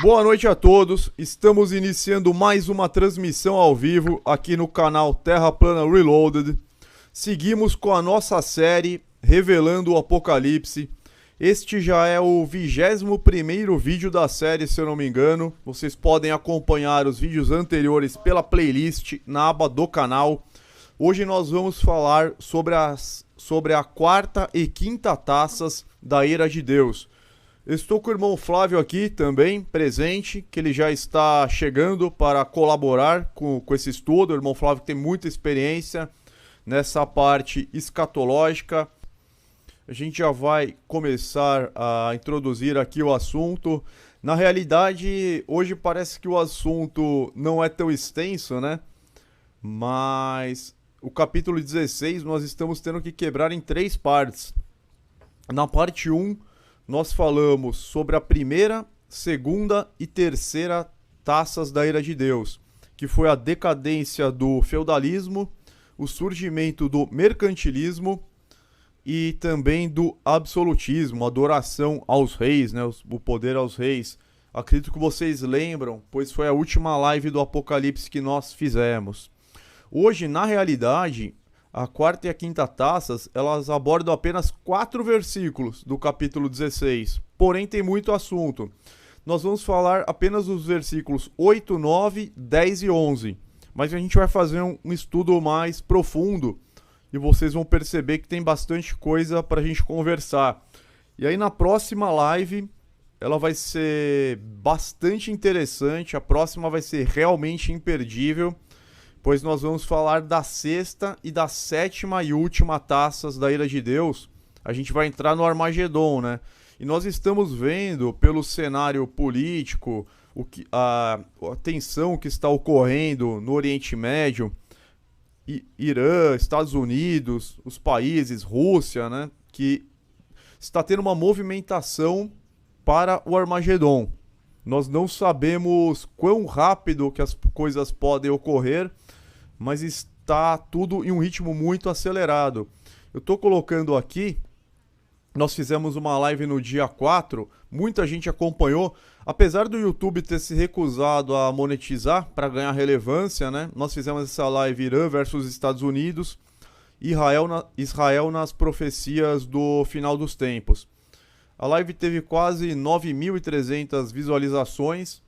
Boa noite a todos, estamos iniciando mais uma transmissão ao vivo aqui no canal Terra Plana Reloaded. Seguimos com a nossa série Revelando o Apocalipse. Este já é o 21º vídeo da série, se eu não me engano. Vocês podem acompanhar os vídeos anteriores pela playlist na aba do canal. Hoje nós vamos falar sobre a quarta e quinta taças da Ira de Deus. Estou com o irmão Flávio aqui também, presente, que ele já está chegando para colaborar com esse estudo. O irmão Flávio tem muita experiência nessa parte escatológica. A gente já vai começar a introduzir aqui o assunto. Na realidade, hoje parece que o assunto não é tão extenso, né? Mas o capítulo 16 nós estamos tendo que quebrar em 3 partes. Na parte 1, nós falamos sobre a primeira, segunda e terceira taças da Ira de Deus, que foi a decadência do feudalismo, o surgimento do mercantilismo e também do absolutismo, adoração aos reis, né, o poder aos reis. Acredito que vocês lembram, pois foi a última live do Apocalipse que nós fizemos. Hoje, na realidade, a quarta e a quinta taças, elas abordam apenas 4 versículos do capítulo 16, porém tem muito assunto. Nós vamos falar apenas dos versículos 8, 9, 10 e 11, mas a gente vai fazer um estudo mais profundo e vocês vão perceber que tem bastante coisa para a gente conversar. E aí na próxima live, ela vai ser bastante interessante, a próxima vai ser realmente imperdível, pois nós vamos falar da sexta e da sétima e última taças da Ira de Deus. A gente vai entrar no Armagedon, né? E nós estamos vendo pelo cenário político, a tensão que está ocorrendo no Oriente Médio, Irã, Estados Unidos, os países, Rússia, né? Que está tendo uma movimentação para o Armagedon. Nós não sabemos quão rápido que as coisas podem ocorrer, mas está tudo em um ritmo muito acelerado. Eu estou colocando aqui, nós fizemos uma live no dia 4, muita gente acompanhou, apesar do YouTube ter se recusado a monetizar para ganhar relevância, né? Nós fizemos essa live Irã versus Estados Unidos, Israel nas profecias do final dos tempos. A live teve quase 9.300 visualizações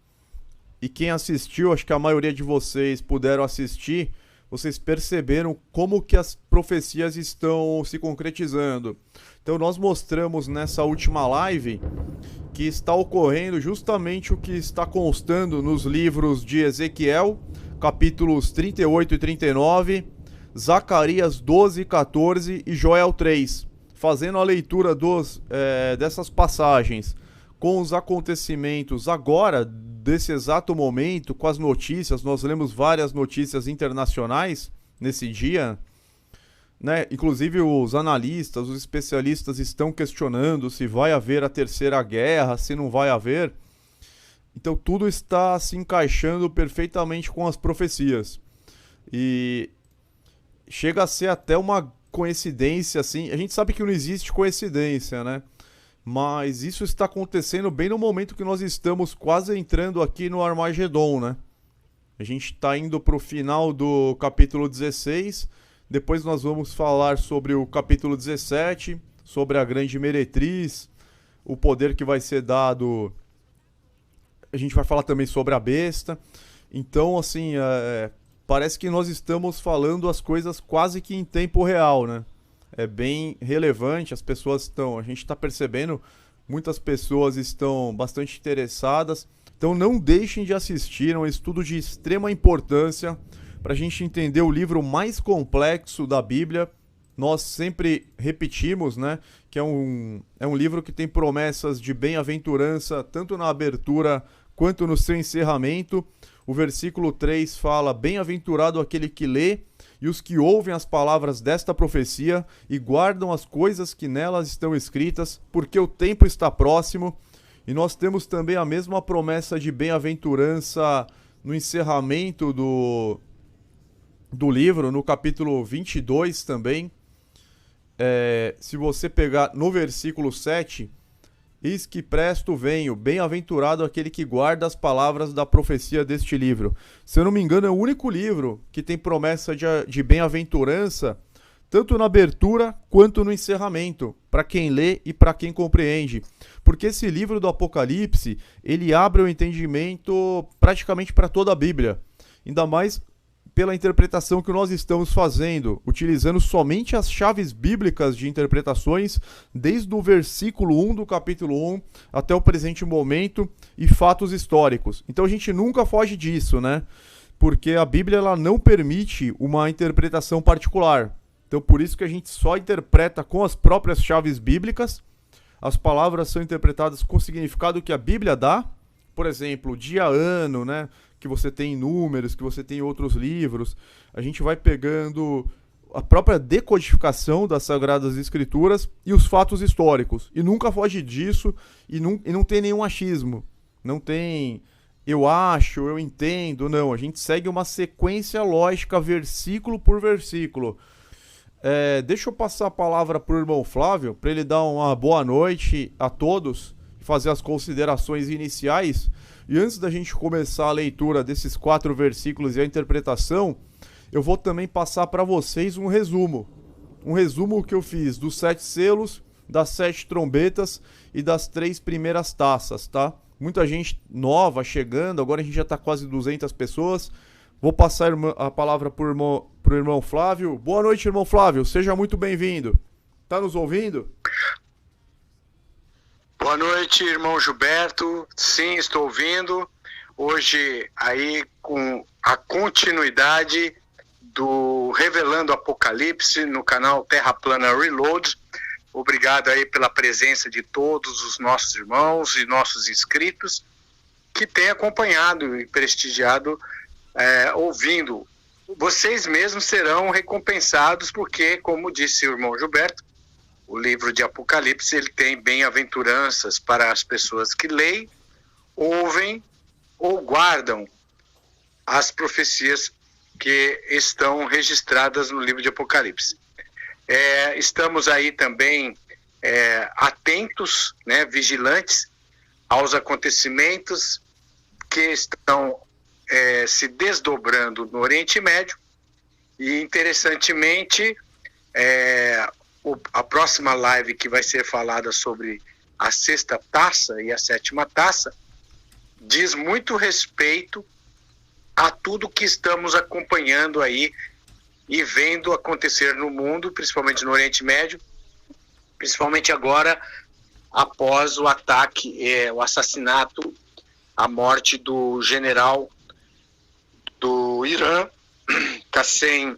e quem assistiu, acho que a maioria de vocês puderam assistir, vocês perceberam como que as profecias estão se concretizando. Então nós mostramos nessa última live que está ocorrendo justamente o que está constando nos livros de Ezequiel, capítulos 38 e 39, Zacarias 12 e 14 e Joel 3. Fazendo a leitura dessas passagens com os acontecimentos agora, desse exato momento, com as notícias, nós lemos várias notícias internacionais nesse dia, né? Inclusive os analistas, os especialistas estão questionando se vai haver a terceira guerra, se não vai haver. Então tudo está se encaixando perfeitamente com as profecias. E chega a ser até uma coincidência, assim, a gente sabe que não existe coincidência, né? Mas isso está acontecendo bem no momento que nós estamos quase entrando aqui no Armagedon, né? A gente está indo para o final do capítulo 16, depois nós vamos falar sobre o capítulo 17, sobre a grande meretriz, o poder que vai ser dado, a gente vai falar também sobre a besta. Então, assim, parece que nós estamos falando as coisas quase que em tempo real, né? É bem relevante, a gente está percebendo, muitas pessoas estão bastante interessadas, então não deixem de assistir, é um estudo de extrema importância para a gente entender o livro mais complexo da Bíblia. Nós sempre repetimos, né, que é um livro que tem promessas de bem-aventurança, tanto na abertura quanto no seu encerramento. O versículo 3 fala: bem-aventurado aquele que lê e os que ouvem as palavras desta profecia e guardam as coisas que nelas estão escritas, porque o tempo está próximo. E nós temos também a mesma promessa de bem-aventurança no encerramento do livro, no capítulo 22 também. Se você pegar no versículo 7, Eis que presto venho, bem-aventurado aquele que guarda as palavras da profecia deste livro. Se eu não me engano, é o único livro que tem promessa de bem-aventurança, tanto na abertura quanto no encerramento, para quem lê e para quem compreende. Porque esse livro do Apocalipse, ele abre o entendimento praticamente para toda a Bíblia. Ainda mais pela interpretação que nós estamos fazendo, utilizando somente as chaves bíblicas de interpretações, desde o versículo 1 do capítulo 1 até o presente momento e fatos históricos. Então a gente nunca foge disso, né? Porque a Bíblia ela não permite uma interpretação particular. Então por isso que a gente só interpreta com as próprias chaves bíblicas. As palavras são interpretadas com o significado que a Bíblia dá. Por exemplo, dia, ano, né? Que você tem em Números, que você tem em outros livros. A gente vai pegando a própria decodificação das Sagradas Escrituras e os fatos históricos. E nunca foge disso e não tem nenhum achismo. Não tem eu acho, eu entendo, não. A gente segue uma sequência lógica, versículo por versículo. Deixa eu passar a palavra para o irmão Flávio, para ele dar uma boa noite a todos, fazer as considerações iniciais. E antes da gente começar a leitura desses 4 versículos e a interpretação, eu vou também passar para vocês um resumo. Um resumo que eu fiz dos 7 selos, das 7 trombetas e das 3 primeiras taças, tá? Muita gente nova chegando, agora a gente já está quase 200 pessoas. Vou passar a palavra para o irmão Flávio. Boa noite, irmão Flávio. Seja muito bem-vindo. Tá nos ouvindo? Boa noite, irmão Gilberto. Sim, estou ouvindo. Hoje aí com a continuidade do Revelando Apocalipse no canal Terra Plana Reload. Obrigado aí pela presença de todos os nossos irmãos e nossos inscritos que têm acompanhado e prestigiado, ouvindo. Vocês mesmos serão recompensados porque, como disse o irmão Gilberto, o livro de Apocalipse ele tem bem-aventuranças para as pessoas que leem, ouvem ou guardam as profecias que estão registradas no livro de Apocalipse. Estamos aí também atentos, né, vigilantes aos acontecimentos que estão se desdobrando no Oriente Médio e, interessantemente, a próxima live que vai ser falada sobre a 6ª taça e a 7ª taça diz muito respeito a tudo que estamos acompanhando aí e vendo acontecer no mundo, principalmente no Oriente Médio, principalmente agora após o ataque, o assassinato, a morte do general do Irã, Qassem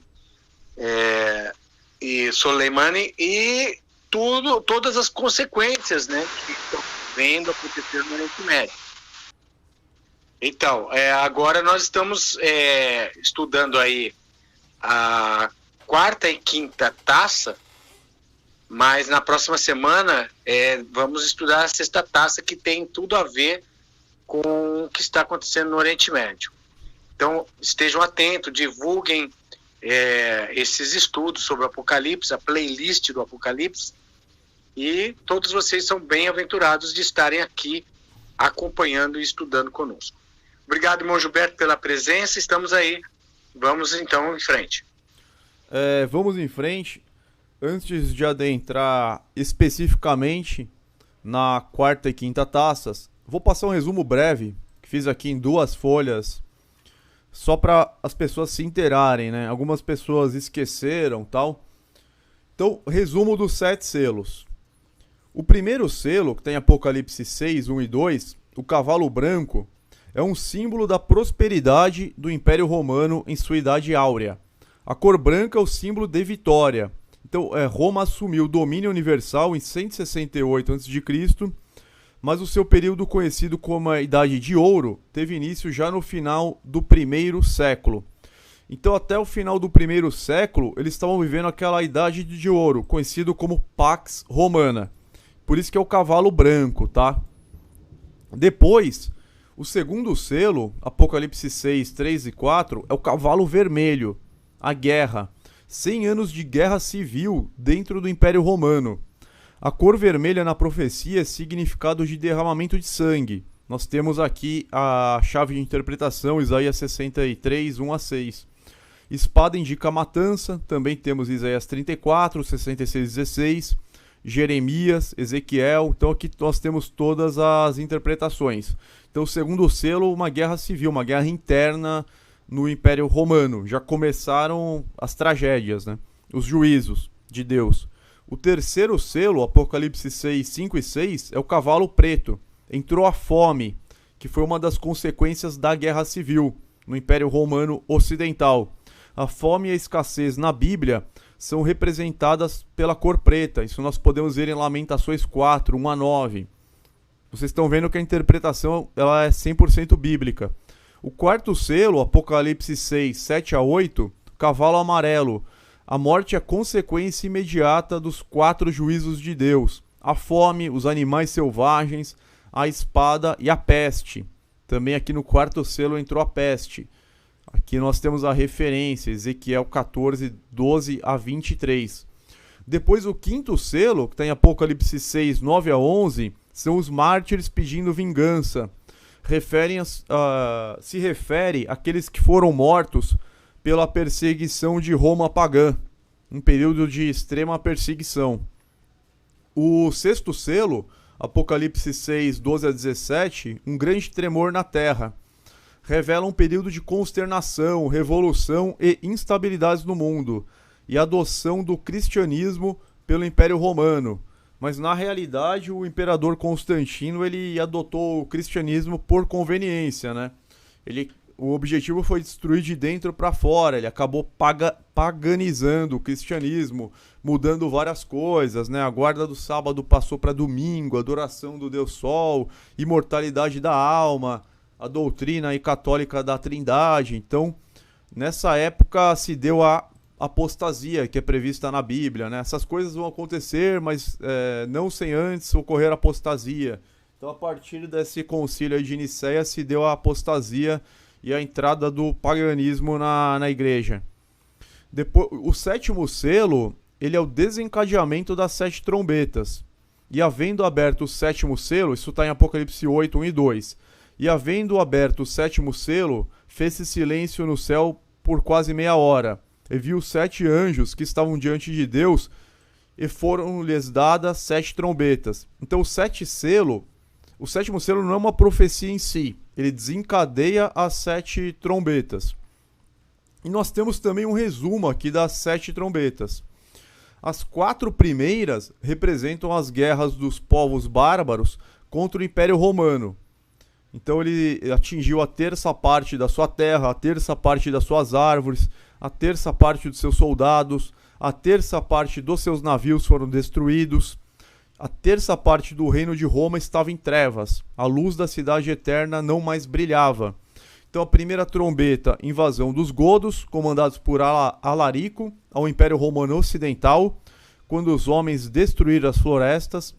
e Soleimani, e todas as consequências, né, que estão vendo acontecer no Oriente Médio. Então, agora nós estamos estudando aí a 4ª e 5ª taça, mas na próxima semana vamos estudar a 6ª taça, que tem tudo a ver com o que está acontecendo no Oriente Médio. Então, estejam atentos, divulguem esses estudos sobre o Apocalipse, a playlist do Apocalipse, e todos vocês são bem-aventurados de estarem aqui acompanhando e estudando conosco. Obrigado, irmão Gilberto, pela presença, estamos aí. Vamos então em frente. Vamos em frente. Antes de adentrar especificamente na 4ª e 5ª taças, vou passar um resumo breve, que fiz aqui em 2 folhas, só para as pessoas se inteirarem, né? Algumas pessoas esqueceram, tal. Então, resumo dos 7 selos. O primeiro selo, que tem Apocalipse 6, 1 e 2, o cavalo branco, é um símbolo da prosperidade do Império Romano em sua Idade Áurea. A cor branca é o símbolo de vitória. Então, Roma assumiu o domínio universal em 168 a.C., mas o seu período conhecido como a Idade de Ouro teve início já no final do 1º século. Então, até o final do 1º século, eles estavam vivendo aquela Idade de Ouro, conhecido como Pax Romana. Por isso que é o cavalo branco, tá? Depois, o segundo selo, Apocalipse 6, 3 e 4, é o cavalo vermelho, a guerra. 100 anos de guerra civil dentro do Império Romano. A cor vermelha na profecia é significado de derramamento de sangue. Nós temos aqui a chave de interpretação, Isaías 63, 1 a 6. Espada indica a matança, também temos Isaías 34, 66, 16, Jeremias, Ezequiel. Então aqui nós temos todas as interpretações. Então o segundo selo, uma guerra civil, uma guerra interna no Império Romano. Já começaram as tragédias, né? Os juízos de Deus. O terceiro selo, Apocalipse 6, 5 e 6, é o cavalo preto. Entrou a fome, que foi uma das consequências da guerra civil no Império Romano Ocidental. A fome e a escassez na Bíblia são representadas pela cor preta. Isso nós podemos ver em Lamentações 4, 1 a 9. Vocês estão vendo que a interpretação ela é 100% bíblica. O quarto selo, Apocalipse 6, 7 a 8, cavalo amarelo. A morte é consequência imediata dos 4 juízos de Deus. A fome, os animais selvagens, a espada e a peste. Também aqui no quarto selo entrou a peste. Aqui nós temos a referência, Ezequiel 14, 12 a 23. Depois o quinto selo, que está em Apocalipse 6, 9 a 11, são os mártires pedindo vingança. Se refere àqueles que foram mortos pela perseguição de Roma pagã, um período de extrema perseguição. O sexto selo, Apocalipse 6, 12 a 17, um grande tremor na terra. Revela um período de consternação, revolução e instabilidades no mundo, e a adoção do cristianismo pelo Império Romano. Mas na realidade o imperador Constantino ele adotou o cristianismo por conveniência, né? O objetivo foi destruir de dentro para fora. Ele acabou paganizando o cristianismo, mudando várias coisas, né? A guarda do sábado passou para domingo, adoração do Deus Sol, imortalidade da alma, a doutrina aí católica da Trindade. Então, nessa época se deu a apostasia que é prevista na Bíblia, né? Essas coisas vão acontecer, mas não sem antes ocorrer a apostasia. Então, a partir desse concílio de Nicéia se deu a apostasia e a entrada do paganismo na igreja. Depois, o sétimo selo, ele é o desencadeamento das 7 trombetas. E havendo aberto o sétimo selo, isso está em Apocalipse 8, 1 e 2. E havendo aberto o sétimo selo, fez-se silêncio no céu por quase meia hora. E viu 7 anjos que estavam diante de Deus, e foram-lhes dadas 7 trombetas. Então o sétimo selo não é uma profecia em si, ele desencadeia as 7 trombetas. E nós temos também um resumo aqui das 7 trombetas. As 4 primeiras representam as guerras dos povos bárbaros contra o Império Romano. Então ele atingiu a terça parte da sua terra, a terça parte das suas árvores, a terça parte dos seus soldados, a terça parte dos seus navios foram destruídos, a terça parte do reino de Roma estava em trevas, a luz da cidade eterna não mais brilhava. Então a primeira trombeta, invasão dos godos, comandados por Alarico, ao Império Romano Ocidental, quando os homens destruíram as florestas.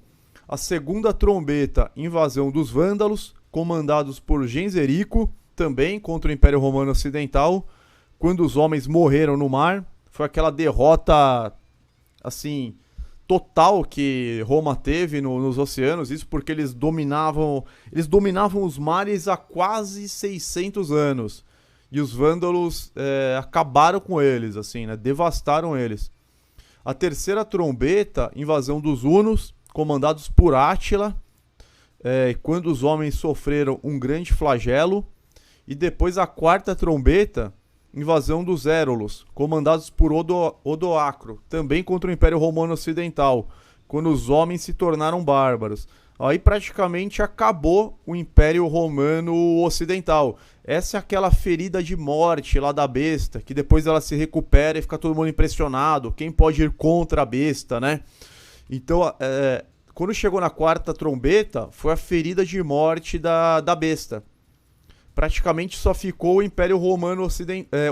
A segunda trombeta, invasão dos vândalos, comandados por Genserico, também contra o Império Romano Ocidental, quando os homens morreram no mar. Foi aquela derrota, assim, total que Roma teve nos oceanos, isso porque eles dominavam os mares há quase 600 anos. E os vândalos acabaram com eles, assim, né? Devastaram eles. A terceira trombeta, invasão dos hunos, comandados por Átila, quando os homens sofreram um grande flagelo. E depois a quarta trombeta, invasão dos Érolos, comandados por Odoacro, também contra o Império Romano Ocidental, quando os homens se tornaram bárbaros. Aí praticamente acabou o Império Romano Ocidental. Essa é aquela ferida de morte lá da besta, que depois ela se recupera e fica todo mundo impressionado. Quem pode ir contra a besta, né? Então, quando chegou na quarta trombeta, foi a ferida de morte da besta. Praticamente só ficou o Império Romano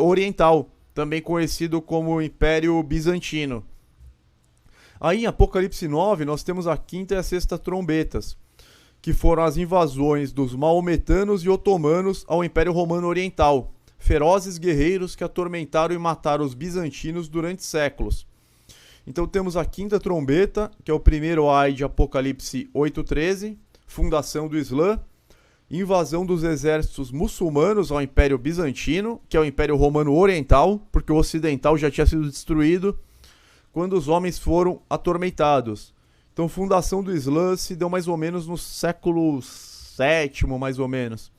Oriental, também conhecido como Império Bizantino. Aí em Apocalipse 9 nós temos a quinta e a sexta trombetas, que foram as invasões dos maometanos e otomanos ao Império Romano Oriental, ferozes guerreiros que atormentaram e mataram os bizantinos durante séculos. Então temos a quinta trombeta, que é o primeiro ai de Apocalipse 8:13, fundação do Islã, invasão dos exércitos muçulmanos ao Império Bizantino, que é o Império Romano Oriental, porque o Ocidental já tinha sido destruído quando os homens foram atormentados. Então, fundação do Islã se deu mais ou menos no século VII, mais ou menos.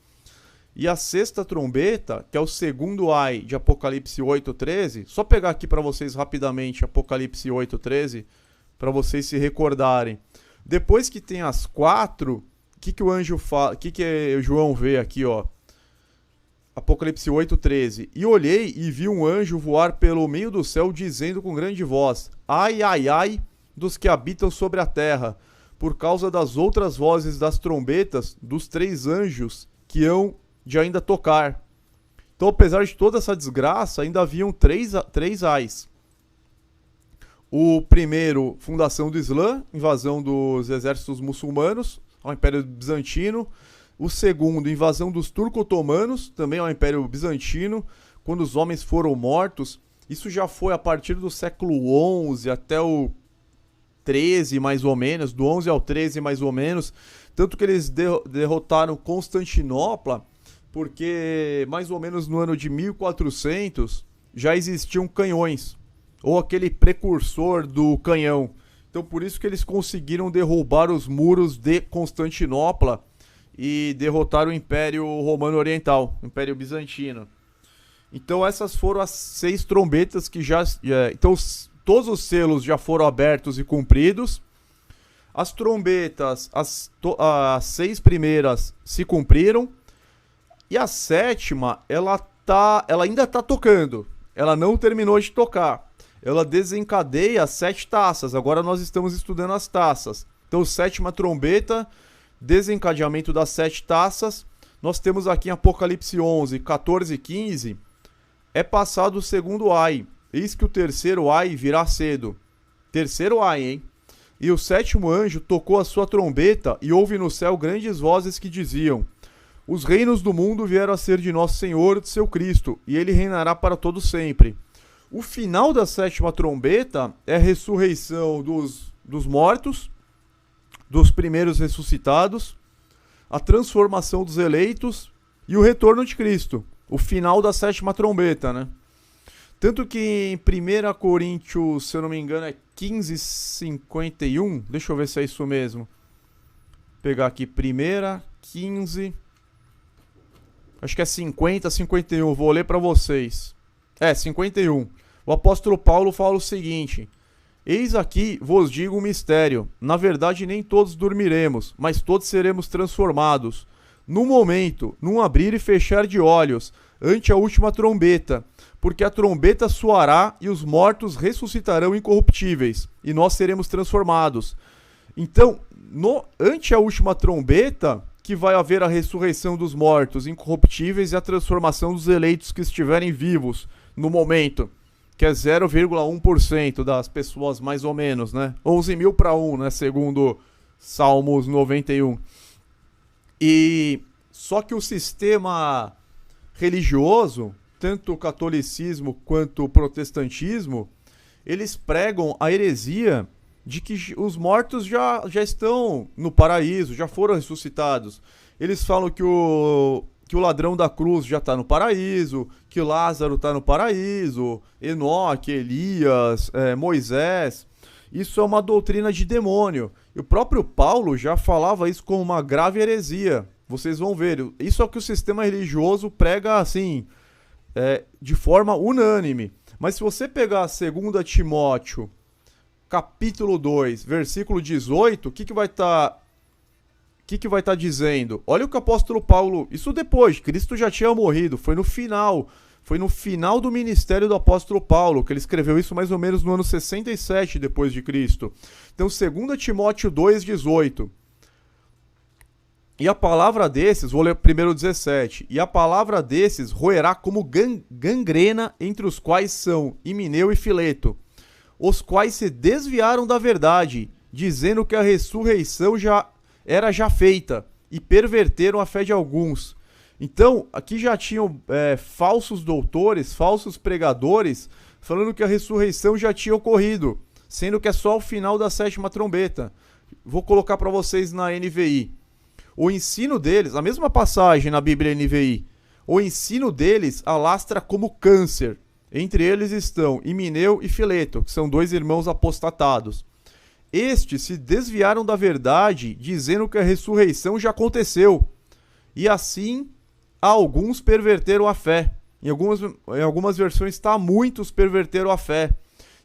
E a sexta trombeta, que é o segundo ai de Apocalipse 8:13, só pegar aqui para vocês rapidamente Apocalipse 8:13, para vocês se recordarem. Depois que tem as quatro, o que o anjo fala? O que João vê aqui, ó? Apocalipse 8:13. E olhei e vi um anjo voar pelo meio do céu, dizendo com grande voz: ai, ai, ai, dos que habitam sobre a terra, por causa das outras vozes das trombetas dos três anjos que hão de ainda tocar. Então, apesar de toda essa desgraça, ainda haviam três ais. O primeiro, fundação do Islã, invasão dos exércitos muçulmanos ao Império Bizantino. O segundo, invasão dos turco-otomanos, também ao Império Bizantino, quando os homens foram mortos. Isso já foi a partir do século XI até o 13, mais ou menos, do 11 ao 13, mais ou menos. Tanto que eles derrotaram Constantinopla, porque mais ou menos no ano de 1400 já existiam canhões, ou aquele precursor do canhão. Então por isso que eles conseguiram derrubar os muros de Constantinopla e derrotar o Império Romano Oriental, o Império Bizantino. Então essas foram as 6 trombetas que já... Então todos os selos já foram abertos e cumpridos. As trombetas, as 6 primeiras se cumpriram. E a sétima, ela ainda está tocando. Ela não terminou de tocar. Ela desencadeia as 7 taças. Agora nós estamos estudando as taças. Então, sétima trombeta, desencadeamento das 7 taças. Nós temos aqui em Apocalipse 11, 14 e 15. É passado o segundo ai. Eis que o terceiro ai virá cedo. Terceiro ai, hein? E o sétimo anjo tocou a sua trombeta e houve no céu grandes vozes que diziam: os reinos do mundo vieram a ser de nosso Senhor, de seu Cristo, e ele reinará para todo sempre. O final da sétima trombeta é a ressurreição dos mortos, dos primeiros ressuscitados, a transformação dos eleitos e o retorno de Cristo. O final da sétima trombeta, né? Tanto que em 1 Coríntios, se eu não me engano, é 15:51. Deixa eu ver se é isso mesmo. Vou pegar aqui 1:15. Acho que é 50:51. Vou ler para vocês. 51. O apóstolo Paulo fala o seguinte: eis aqui vos digo um mistério. Na verdade, nem todos dormiremos, mas todos seremos transformados. No momento, num abrir e fechar de olhos, ante a última trombeta. Porque a trombeta soará e os mortos ressuscitarão incorruptíveis, e nós seremos transformados. Então, ante a última trombeta, que vai haver a ressurreição dos mortos incorruptíveis e a transformação dos eleitos que estiverem vivos no momento, que é 0,1% das pessoas, mais ou menos, né? 11.000 para 1, né? Segundo Salmos 91. E só que o sistema religioso, tanto o catolicismo quanto o protestantismo, eles pregam a heresia de que os mortos já estão no paraíso, já foram ressuscitados. Eles falam que o ladrão da cruz já está no paraíso, que Lázaro está no paraíso, Enoque, Elias, Moisés. Isso é uma doutrina de demônio. E o próprio Paulo já falava isso como uma grave heresia. Vocês vão ver. Isso é o que o sistema religioso prega assim, de forma unânime. Mas se você pegar 2 Timóteo, capítulo 2, versículo 18, o que vai estar dizendo? Olha o que o apóstolo Paulo... Isso depois, Cristo já tinha morrido, foi no final do ministério do apóstolo Paulo, que ele escreveu isso mais ou menos no ano 67 depois de Cristo. Então, 2 Timóteo 2, 18. E a palavra desses, vou ler primeiro o 17. E a palavra desses roerá como gangrena, entre os quais são Himeneu e Fileto, os quais se desviaram da verdade, dizendo que a ressurreição era já feita, e perverteram a fé de alguns. Então, aqui já tinham falsos doutores, falsos pregadores, falando que a ressurreição já tinha ocorrido. sendo que é só o final da 7ª trombeta. Vou colocar para vocês na NVI. O ensino deles, a mesma passagem na Bíblia NVI, o ensino deles alastra como câncer. Entre eles estão Himeneu e Fileto, que são 2 irmãos apostatados. Estes se desviaram da verdade, dizendo que a ressurreição já aconteceu. E assim, alguns perverteram a fé. Em algumas versões está muitos perverteram a fé.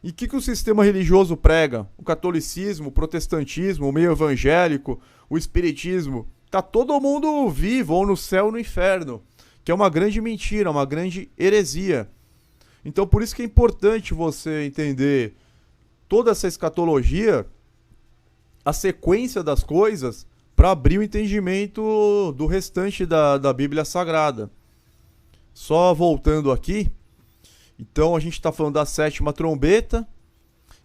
E o que o sistema religioso prega? O catolicismo, o protestantismo, o meio evangélico, o espiritismo. Está todo mundo vivo, ou no céu ou no inferno. Que é uma grande mentira, uma grande heresia. Então por isso que é importante você entender toda essa escatologia, a sequência das coisas, para abrir o entendimento do restante da Bíblia Sagrada. Só voltando aqui, então a gente está falando da 7ª trombeta,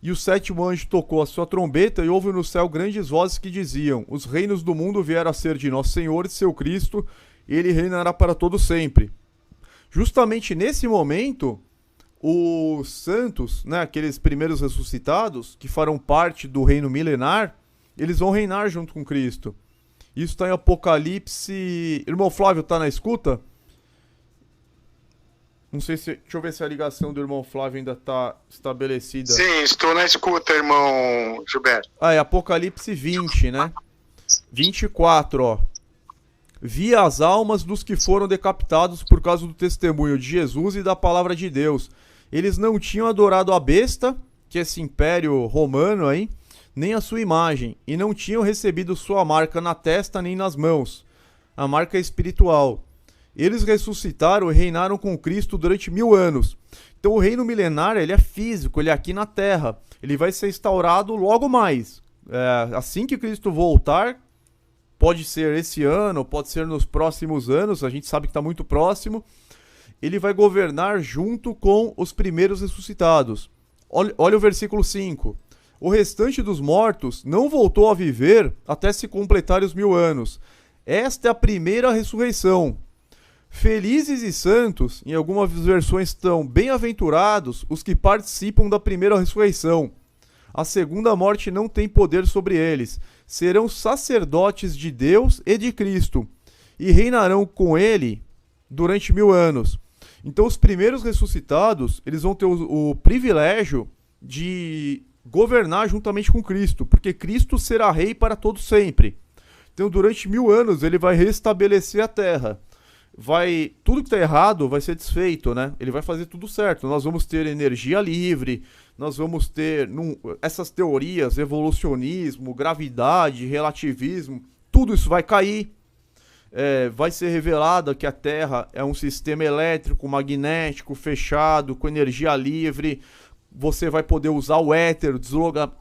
e o 7º anjo tocou a sua trombeta e houve no céu grandes vozes que diziam: os reinos do mundo vieram a ser de nosso Senhor e seu Cristo, e ele reinará para todo sempre. Justamente nesse momento, os santos, né, aqueles primeiros ressuscitados, que farão parte do reino milenar, eles vão reinar junto com Cristo. Isso está em Apocalipse... Irmão Flávio, tá na escuta? Não sei se... Deixa eu ver se a ligação do irmão Flávio ainda está estabelecida. Sim, estou na escuta, irmão Gilberto. É Apocalipse 20, né? 24, ó. Vi as almas dos que foram decapitados por causa do testemunho de Jesus e da palavra de Deus. Eles não tinham adorado a besta, que é esse império romano aí, nem a sua imagem, e não tinham recebido sua marca na testa nem nas mãos, a marca espiritual. Eles ressuscitaram e reinaram com Cristo durante 1000 anos. Então o reino milenar, ele é físico, ele é aqui na Terra. Ele vai ser instaurado logo mais. Assim que Cristo voltar, pode ser esse ano, pode ser nos próximos anos, a gente sabe que está muito próximo. Ele vai governar junto com os primeiros ressuscitados. Olha o versículo 5. O restante dos mortos não voltou a viver até se completarem os 1000 anos. Esta é a primeira ressurreição. Felizes e santos, em algumas versões estão bem-aventurados os que participam da primeira ressurreição. A segunda morte não tem poder sobre eles. Serão sacerdotes de Deus e de Cristo, e reinarão com ele durante 1000 anos. Então os primeiros ressuscitados, eles vão ter o privilégio de governar juntamente com Cristo, porque Cristo será rei para todo sempre. Então durante 1000 anos ele vai restabelecer a terra. Tudo que está errado vai ser desfeito, né? Ele vai fazer tudo certo. Nós vamos ter energia livre, nós vamos ter essas teorias, evolucionismo, gravidade, relativismo, tudo isso vai cair. Vai ser revelado que a Terra é um sistema elétrico, magnético, fechado, com energia livre. Você vai poder usar o éter,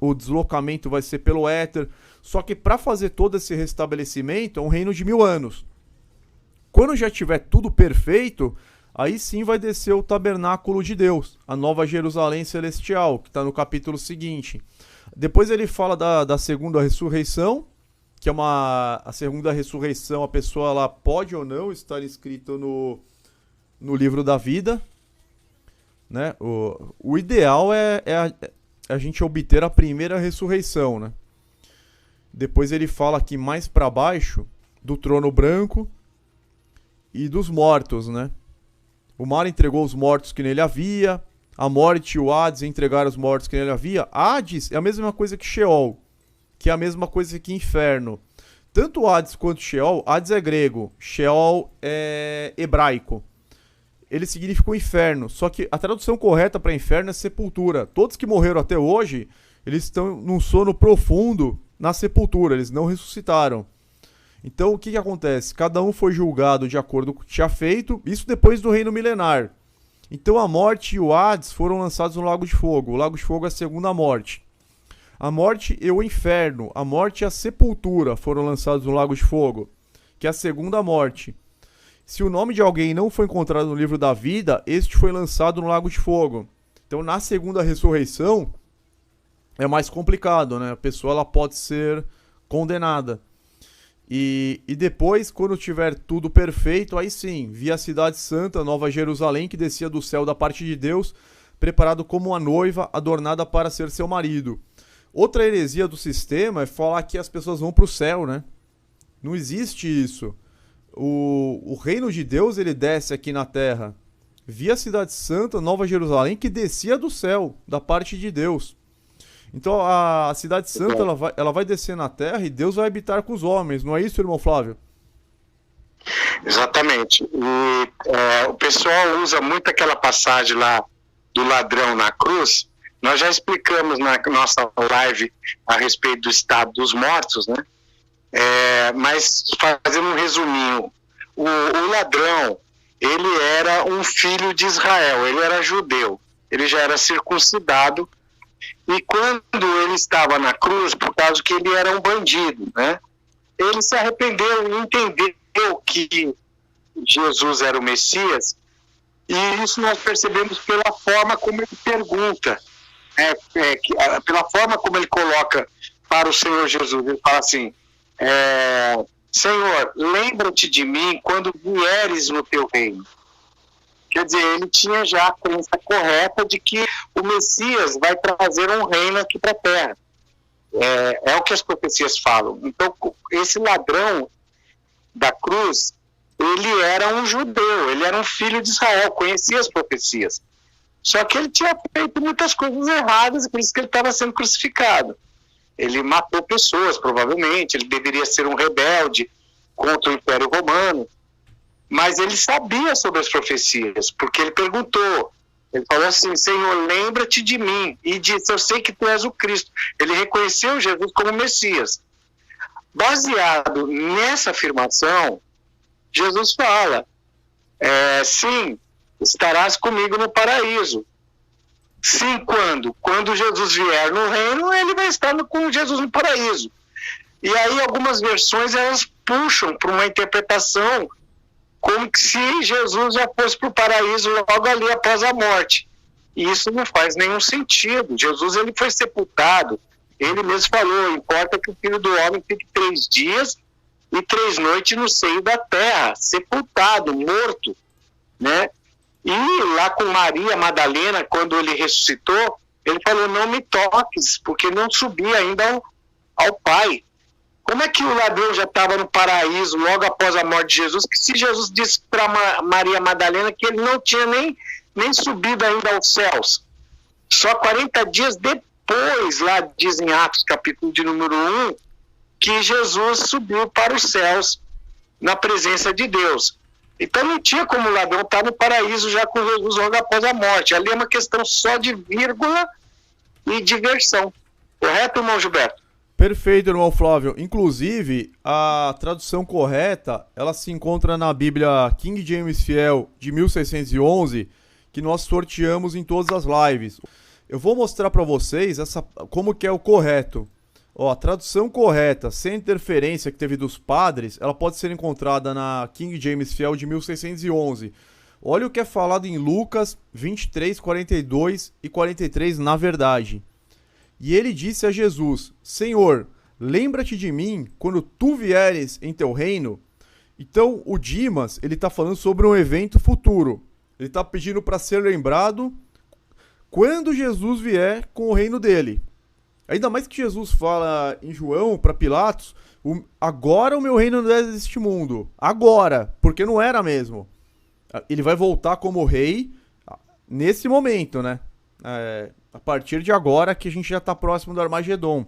o deslocamento vai ser pelo éter. Só que para fazer todo esse restabelecimento é um reino de 1000 anos. Quando já tiver tudo perfeito, aí sim vai descer o tabernáculo de Deus, a nova Jerusalém celestial, que está no capítulo seguinte. Depois ele fala da segunda ressurreição, que é a segunda ressurreição, a pessoa ela pode ou não estar inscrita no livro da vida, né? O ideal é a gente obter a primeira ressurreição, né? Depois ele fala aqui mais para baixo do trono branco e dos mortos, né? O mar entregou os mortos que nele havia, a morte e o Hades entregaram os mortos que nele havia. Hades é a mesma coisa que Sheol, que é a mesma coisa que inferno. Tanto o Hades quanto Sheol, Hades é grego, Sheol é hebraico. Ele significa o inferno, só que a tradução correta para inferno é sepultura. Todos que morreram até hoje, eles estão num sono profundo na sepultura, eles não ressuscitaram. Então o que acontece? Cada um foi julgado de acordo com o que tinha feito, isso depois do reino milenar. Então a morte e o Hades foram lançados no Lago de Fogo. O Lago de Fogo é a segunda morte. A morte e o inferno, a morte e a sepultura foram lançados no Lago de Fogo, que é a segunda morte. Se o nome de alguém não foi encontrado no livro da vida, este foi lançado no Lago de Fogo. Então na segunda ressurreição é mais complicado, né? A pessoa ela pode ser condenada. E depois, quando tiver tudo perfeito, aí sim, vi a cidade santa, Nova Jerusalém, que descia do céu da parte de Deus, preparado como uma noiva adornada para ser seu marido. Outra heresia do sistema é falar que as pessoas vão para o céu, né? Não existe isso. O reino de Deus, ele desce aqui na terra via Cidade Santa, Nova Jerusalém, que descia do céu, da parte de Deus. Então a Cidade Santa, ela vai descer na terra e Deus vai habitar com os homens. Não é isso, irmão Flávio? Exatamente. E o pessoal usa muito aquela passagem lá do ladrão na cruz. Nós já explicamos na nossa live a respeito do estado dos mortos, né? Mas fazendo um resuminho, o ladrão, ele era um filho de Israel, ele era judeu, ele já era circuncidado, e quando ele estava na cruz, por causa que ele era um bandido, né? Ele se arrependeu e entendeu que Jesus era o Messias, e isso nós percebemos pela forma como ele pergunta, pela forma como ele coloca para o Senhor Jesus. Ele fala assim: Senhor, lembra-te de mim quando vieres no teu reino. Quer dizer, ele tinha já a crença correta de que o Messias vai trazer um reino aqui para a terra. É o que as profecias falam. Então, esse ladrão da cruz, ele era um judeu, ele era um filho de Israel, conhecia as profecias. Só que ele tinha feito muitas coisas erradas, e por isso que ele estava sendo crucificado. Ele matou pessoas, provavelmente, ele deveria ser um rebelde contra o Império Romano, mas ele sabia sobre as profecias, porque ele perguntou, ele falou assim: Senhor, lembra-te de mim, e disse: eu sei que tu és o Cristo. Ele reconheceu Jesus como Messias. Baseado nessa afirmação, Jesus fala: sim, estarás comigo no paraíso. Sim, quando? Quando Jesus vier no reino, ele vai estar com Jesus no paraíso. E aí algumas versões, elas puxam para uma interpretação como que se Jesus já fosse para o paraíso logo ali após a morte. E isso não faz nenhum sentido. Jesus, ele foi sepultado, ele mesmo falou: importa que o Filho do Homem fique 3 dias e 3 noites no seio da terra, sepultado, morto, né? E lá com Maria Madalena, quando ele ressuscitou, ele falou: não me toques, porque não subi ainda ao Pai. Como é que o ladrão já estava no paraíso logo após a morte de Jesus, que se Jesus disse para Maria Madalena que ele não tinha nem subido ainda aos céus? Só 40 dias depois, lá diz em Atos capítulo de número 1, que Jesus subiu para os céus na presença de Deus. Então não tinha como o ladrão estar no paraíso já com Jesus logo após a morte. Ali é uma questão só de vírgula e diversão. Correto, irmão Gilberto? Perfeito, irmão Flávio. Inclusive, a tradução correta, ela se encontra na Bíblia King James Fiel de 1611, que nós sorteamos em todas as lives. Eu vou mostrar para vocês como que é o correto. A tradução correta, sem interferência que teve dos padres, ela pode ser encontrada na King James Fiel de 1611. Olha o que é falado em Lucas 23, 42 e 43, na verdade. E ele disse a Jesus: Senhor, lembra-te de mim quando tu vieres em teu reino. Então o Dimas, ele está falando sobre um evento futuro. Ele está pedindo para ser lembrado quando Jesus vier com o reino dele. Ainda mais que Jesus fala em João para Pilatos: agora o meu reino não é deste mundo. Agora, porque não era mesmo. Ele vai voltar como rei nesse momento, né? A partir de agora, que a gente já está próximo do Armagedon.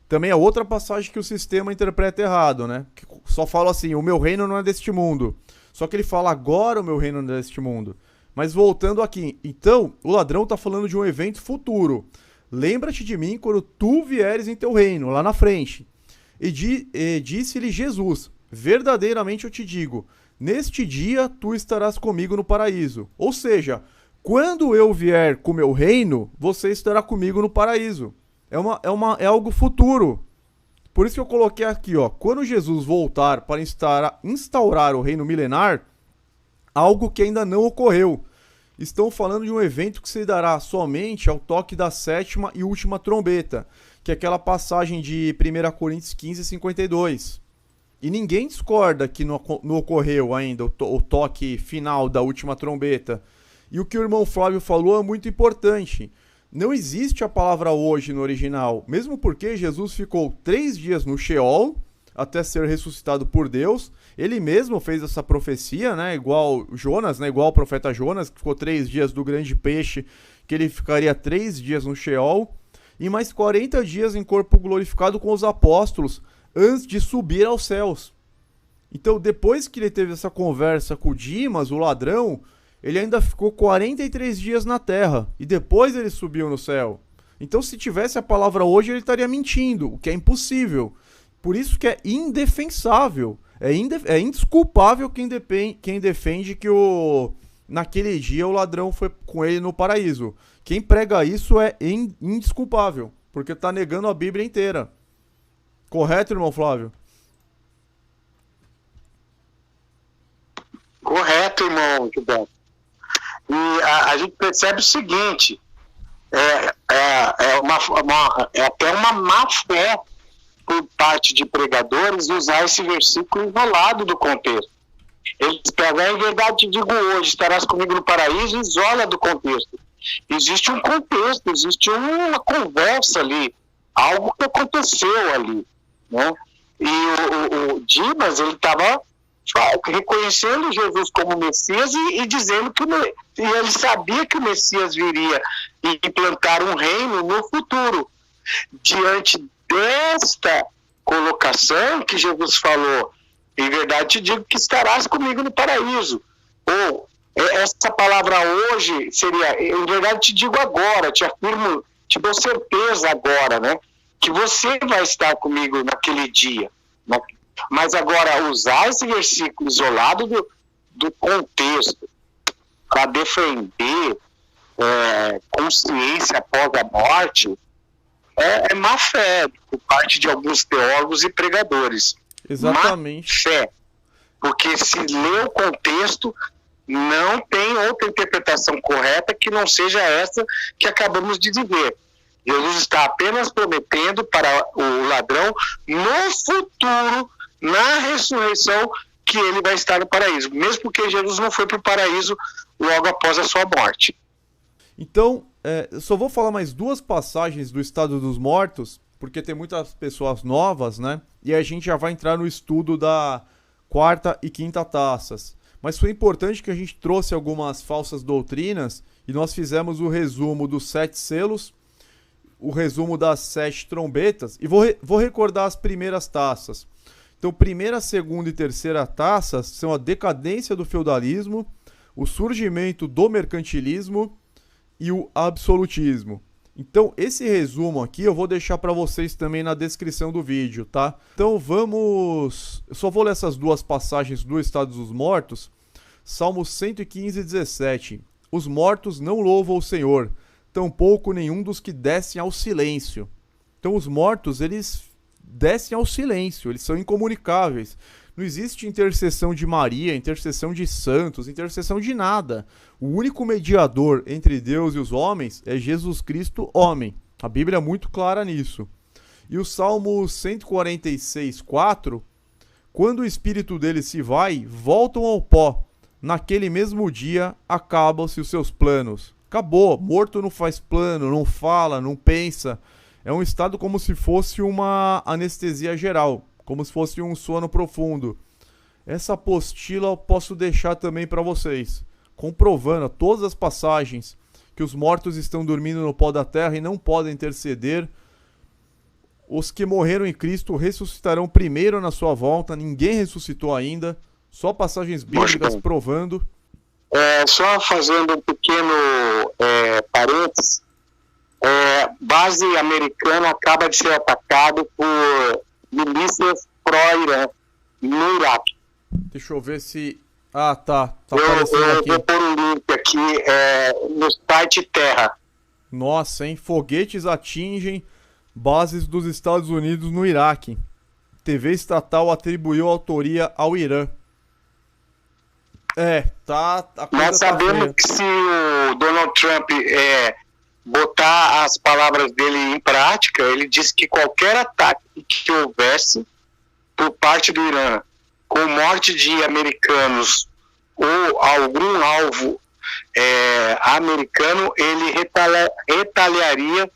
Também é outra passagem que o sistema interpreta errado, né? Que só fala assim: o meu reino não é deste mundo. Só que ele fala: agora o meu reino não é deste mundo. Mas voltando aqui, então, o ladrão está falando de um evento futuro. Lembra-te de mim quando tu vieres em teu reino, lá na frente. E disse-lhe Jesus: verdadeiramente eu te digo, neste dia tu estarás comigo no paraíso. Ou seja, quando eu vier com o meu reino, você estará comigo no paraíso. É algo futuro. Por isso que eu coloquei aqui, quando Jesus voltar para instaurar o reino milenar, algo que ainda não ocorreu. Estão falando de um evento que se dará somente ao toque da 7ª e última trombeta, que é aquela passagem de 1 Coríntios 15, 52. E ninguém discorda que não ocorreu ainda o toque final da última trombeta. E o que o irmão Flávio falou é muito importante. Não existe a palavra hoje no original, mesmo porque Jesus ficou 3 dias no Sheol, até ser ressuscitado por Deus. Ele mesmo fez essa profecia, né? Igual Jonas, né? Igual o profeta Jonas, que ficou 3 dias do grande peixe, que ele ficaria 3 dias no Sheol, e mais 40 dias em corpo glorificado com os apóstolos, antes de subir aos céus. Então, depois que ele teve essa conversa com o Dimas, o ladrão, ele ainda ficou 43 dias na terra, e depois ele subiu no céu. Então, se tivesse a palavra hoje, ele estaria mentindo, o que é impossível. Por isso que é indefensável, é indesculpável quem defende que naquele dia o ladrão foi com ele no paraíso. Quem prega isso é indesculpável, porque está negando a Bíblia inteira. Correto, irmão Flávio? Correto, irmão Gilberto. E a gente percebe o seguinte, é até uma má fé por parte de pregadores usar esse versículo isolado do contexto. Eles pegam, em verdade te digo hoje, estarás comigo no paraíso, e isola do contexto. Existe um contexto, existe uma conversa ali, algo que aconteceu ali, né? E o Dimas, ele estava reconhecendo Jesus como Messias e dizendo que ele sabia que o Messias viria implantar um reino no futuro. Diante desta colocação que Jesus falou, em verdade te digo que estarás comigo no paraíso. Ou essa palavra hoje seria, em verdade te digo agora, te afirmo, te dou certeza agora, né? Que você vai estar comigo naquele dia. Né? Mas agora, usar esse versículo isolado do contexto para defender consciência após a morte é má fé por parte de alguns teólogos e pregadores. Exatamente. Má fé. Porque se lê o contexto, não tem outra interpretação correta que não seja essa que acabamos de dizer. Jesus está apenas prometendo para o ladrão no futuro, na ressurreição, que ele vai estar no paraíso. Mesmo porque Jesus não foi para o paraíso logo após a sua morte. Então, eu só vou falar mais 2 passagens do Estado dos Mortos, porque tem muitas pessoas novas, né? E a gente já vai entrar no estudo da 4ª e 5ª taças. Mas foi importante que a gente trouxe algumas falsas doutrinas e nós fizemos o resumo dos 7 selos, o resumo das 7 trombetas, e vou recordar as primeiras taças. Então, 1ª, 2ª e 3ª taças são a decadência do feudalismo, o surgimento do mercantilismo e o absolutismo. Então, esse resumo aqui eu vou deixar para vocês também na descrição do vídeo, tá? Então, vamos... Eu só vou ler essas 2 passagens do Estado dos Mortos. Salmo 115, 17. Os mortos não louvam o Senhor, tampouco nenhum dos que descem ao silêncio. Então, os mortos, eles descem ao silêncio, eles são incomunicáveis. Não existe intercessão de Maria, intercessão de santos, intercessão de nada. O único mediador entre Deus e os homens é Jesus Cristo, homem. A Bíblia é muito clara nisso. E o Salmo 146, 4, quando o espírito deles se vai, voltam ao pó. Naquele mesmo dia, acabam-se os seus planos. Acabou, morto não faz plano, não fala, não pensa. É um estado como se fosse uma anestesia geral, como se fosse um sono profundo. Essa apostila eu posso deixar também para vocês, comprovando todas as passagens que os mortos estão dormindo no pó da terra e não podem interceder. Os que morreram em Cristo ressuscitarão primeiro na sua volta, ninguém ressuscitou ainda, só passagens bíblicas provando. Só fazendo um pequeno parênteses, base americana acaba de ser atacado por milícias pró-Irã no Iraque. Deixa eu ver se... Ah, tá aparecendo aqui. Eu vou pôr um link aqui no site Terra. Nossa, hein? Foguetes atingem bases dos Estados Unidos no Iraque. TV estatal atribuiu autoria ao Irã. A coisa Nós sabemos que se o Donald Trump botar as palavras dele em prática, ele disse que qualquer ataque que houvesse por parte do Irã, com morte de americanos ou algum alvo americano, ele retaliaria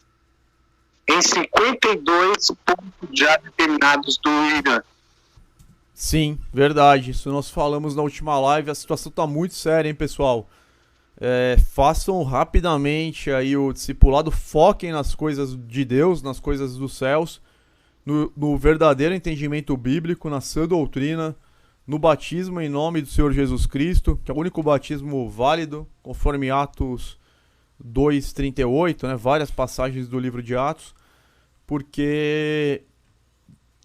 em 52 pontos já determinados do Irã. Sim, verdade. Isso nós falamos na última live. A situação tá muito séria, hein, pessoal? Façam rapidamente aí o discipulado, foquem nas coisas de Deus, nas coisas dos céus, no verdadeiro entendimento bíblico, na sã doutrina, no batismo em nome do Senhor Jesus Cristo, que é o único batismo válido, conforme Atos 2:38, né? Várias passagens do livro de Atos, porque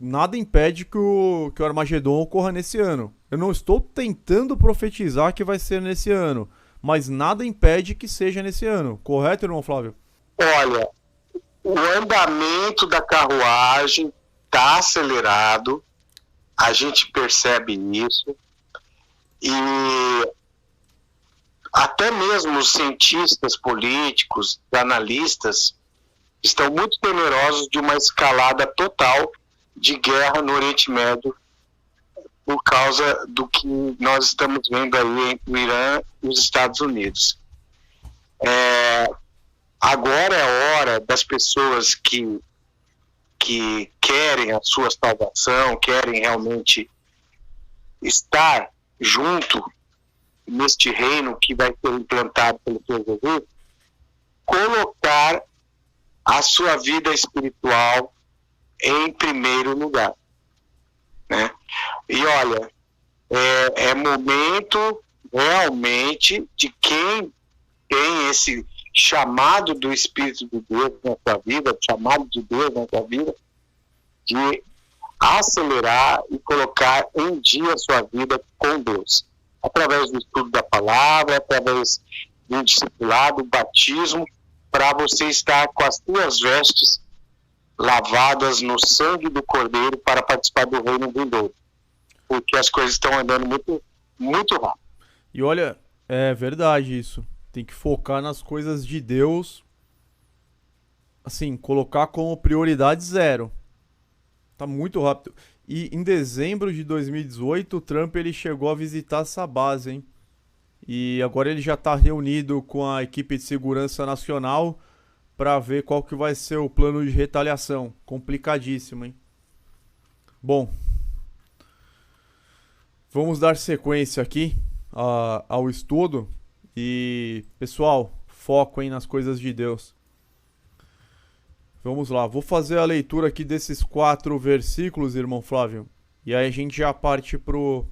nada impede que o Armagedon ocorra nesse ano. Eu não estou tentando profetizar que vai ser nesse ano, mas nada impede que seja nesse ano. Correto, irmão Flávio? Olha, o andamento da carruagem está acelerado, a gente percebe isso, e até mesmo os cientistas políticos, analistas, estão muito temerosos de uma escalada total de guerra no Oriente Médio por causa do que nós estamos vendo aí entre o Irã e os Estados Unidos. Agora é a hora das pessoas que querem a sua salvação, querem realmente estar junto neste reino que vai ser implantado pelo Senhor Jesus, colocar a sua vida espiritual em primeiro lugar, né? E olha, é momento realmente de quem tem esse chamado do Espírito de Deus na sua vida, chamado de Deus na sua vida, de acelerar e colocar em dia a sua vida com Deus, através do estudo da palavra, através do discipulado, do batismo, para você estar com as suas vestes lavadas no sangue do Cordeiro para participar do reino vindouro, porque as coisas estão andando muito, muito rápido. E olha, é verdade isso. Tem que focar nas coisas de Deus, assim, colocar como prioridade zero. Tá muito rápido. E em dezembro de 2018, o Trump ele chegou a visitar essa base, hein? E agora ele já está reunido com a equipe de segurança nacional para ver qual que vai ser o plano de retaliação. Complicadíssimo, hein? Bom, vamos dar sequência aqui ao estudo. E, pessoal, foco aí nas coisas de Deus. Vamos lá, vou fazer a leitura aqui desses 4 versículos, irmão Flávio. E aí a gente já parte pro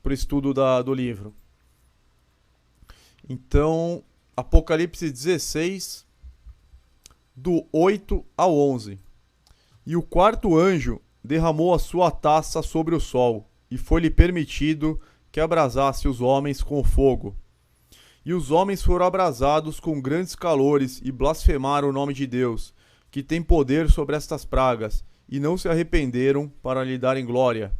estudo do livro. Então, Apocalipse 16, do 8 ao 11. E o quarto anjo derramou a sua taça sobre o sol, e foi-lhe permitido que abrasasse os homens com fogo. E os homens foram abrasados com grandes calores e blasfemaram o nome de Deus, que tem poder sobre estas pragas, e não se arrependeram para lhe darem glória.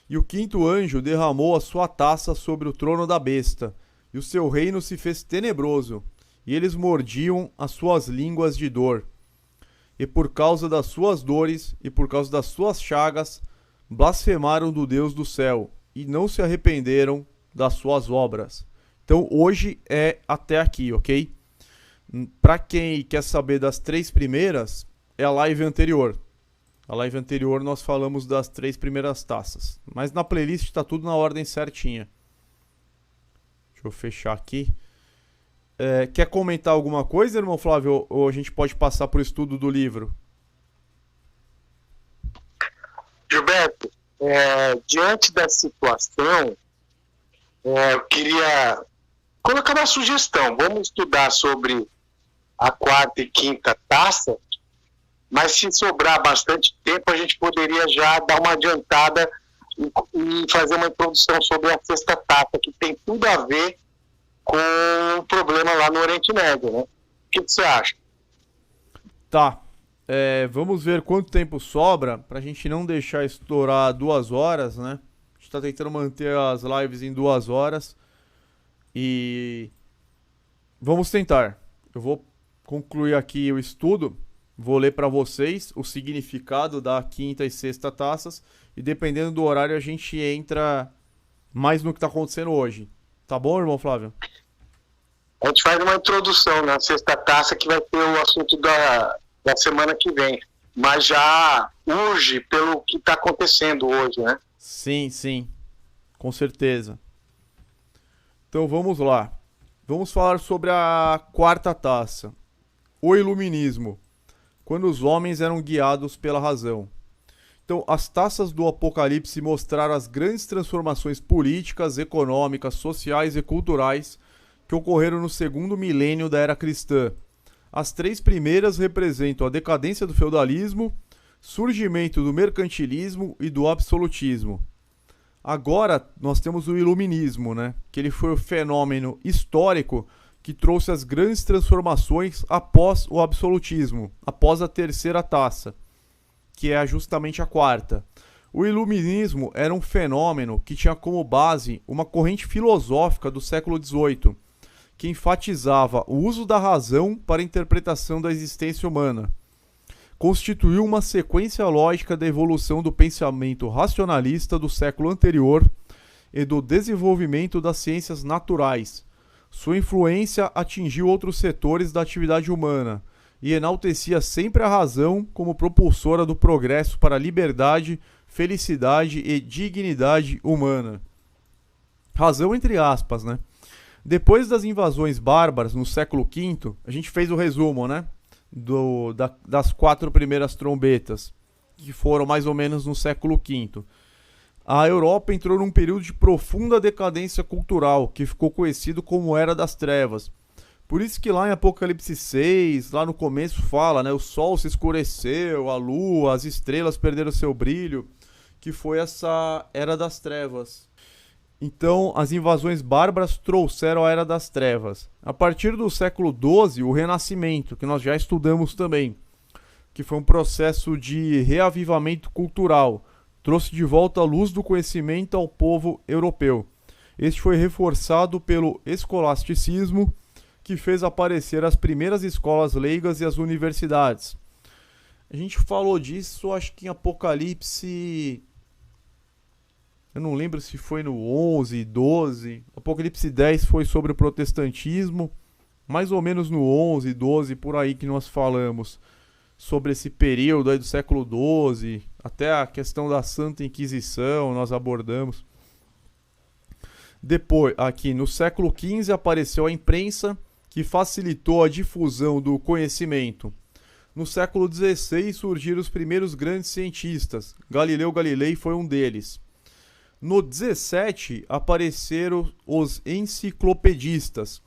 E o quinto anjo derramou a sua taça sobre o trono da besta, e o seu reino se fez tenebroso, e eles mordiam as suas línguas de dor. E por causa das suas dores e por causa das suas chagas, blasfemaram do Deus do céu, e não se arrependeram das suas obras. Então hoje é até aqui, ok? Para quem quer saber das 3 primeiras, é a live anterior. A live anterior nós falamos das 3 primeiras taças. Mas na playlist está tudo na ordem certinha. Deixa eu fechar aqui. Quer comentar alguma coisa, irmão Flávio? Ou a gente pode passar para o estudo do livro? Gilberto, diante da situação, eu queria colocar uma sugestão. Vamos estudar sobre a 4ª e 5ª taça, mas se sobrar bastante tempo, a gente poderia já dar uma adiantada e fazer uma introdução sobre a 6ª taça, que tem tudo a ver com o problema lá no Oriente Médio, né? O que você acha? Tá. Vamos ver quanto tempo sobra, pra gente não deixar estourar 2 horas, né? A gente tá tentando manter as lives em 2 horas. E vamos tentar. Eu vou concluir aqui o estudo. Vou ler para vocês o significado da 5ª e 6ª taças. E dependendo do horário a gente entra mais no que está acontecendo hoje. Tá bom, irmão Flávio? A gente faz uma introdução na sexta taça, que vai ter o assunto da semana que vem. Mas já urge pelo que está acontecendo hoje, né? Sim, sim, com certeza. Então vamos lá. Vamos falar sobre a quarta taça. O Iluminismo, quando os homens eram guiados pela razão. Então, as taças do Apocalipse mostraram as grandes transformações políticas, econômicas, sociais e culturais que ocorreram no segundo milênio da era cristã. As três primeiras representam a decadência do feudalismo, surgimento do mercantilismo e do absolutismo. Agora nós temos o Iluminismo, né? Que ele foi o fenômeno histórico que trouxe as grandes transformações após o absolutismo, após a terceira taça, que é justamente a quarta. O Iluminismo era um fenômeno que tinha como base uma corrente filosófica do século XVIII, que enfatizava o uso da razão para a interpretação da existência humana. Constituiu uma sequência lógica da evolução do pensamento racionalista do século anterior e do desenvolvimento das ciências naturais. Sua influência atingiu outros setores da atividade humana e enaltecia sempre a razão como propulsora do progresso para a liberdade, felicidade e dignidade humana. Razão entre aspas, né? Depois das invasões bárbaras no século V, a gente fez o resumo, né? Das quatro primeiras trombetas, que foram mais ou menos no século V. A Europa entrou num período de profunda decadência cultural, que ficou conhecido como Era das Trevas. Por isso que lá em Apocalipse 6, lá no começo fala, né, o sol se escureceu, a lua, as estrelas perderam seu brilho, que foi essa Era das Trevas. Então, as invasões bárbaras trouxeram a Era das Trevas. A partir do século XII, o Renascimento, que nós já estudamos também, que foi um processo de reavivamento cultural, trouxe de volta a luz do conhecimento ao povo europeu. Este foi reforçado pelo escolasticismo, que fez aparecer as primeiras escolas leigas e as universidades. A gente falou disso, acho que em Apocalipse... Eu não lembro se foi no 11, 12. Apocalipse 10 foi sobre o protestantismo. Mais ou menos no 11, 12, por aí que nós falamos sobre esse período aí do século 12. Até a questão da Santa Inquisição nós abordamos. Depois, aqui no século XV apareceu a imprensa, que facilitou a difusão do conhecimento. No século XVI surgiram os primeiros grandes cientistas. Galileu Galilei foi um deles. No 17 apareceram os enciclopedistas.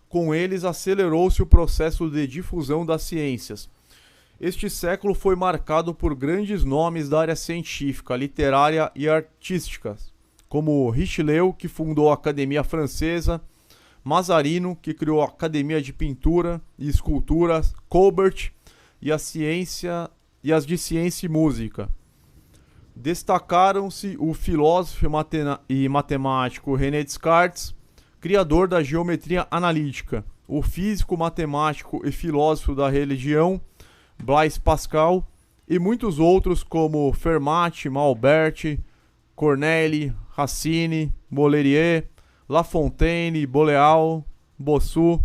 Com eles acelerou-se o processo de difusão das ciências. Este século foi marcado por grandes nomes da área científica, literária e artística, como Richelieu, que fundou a Academia Francesa, Mazarino, que criou a Academia de Pintura e Escultura, Colbert e as de Ciência e Música. Destacaram-se o filósofo e matemático René Descartes, criador da geometria analítica, o físico, matemático e filósofo da religião Blaise Pascal e muitos outros como Fermat, Malbert, Corneille, Racine, Boileau, La Fontaine, Boreal, Bossuet.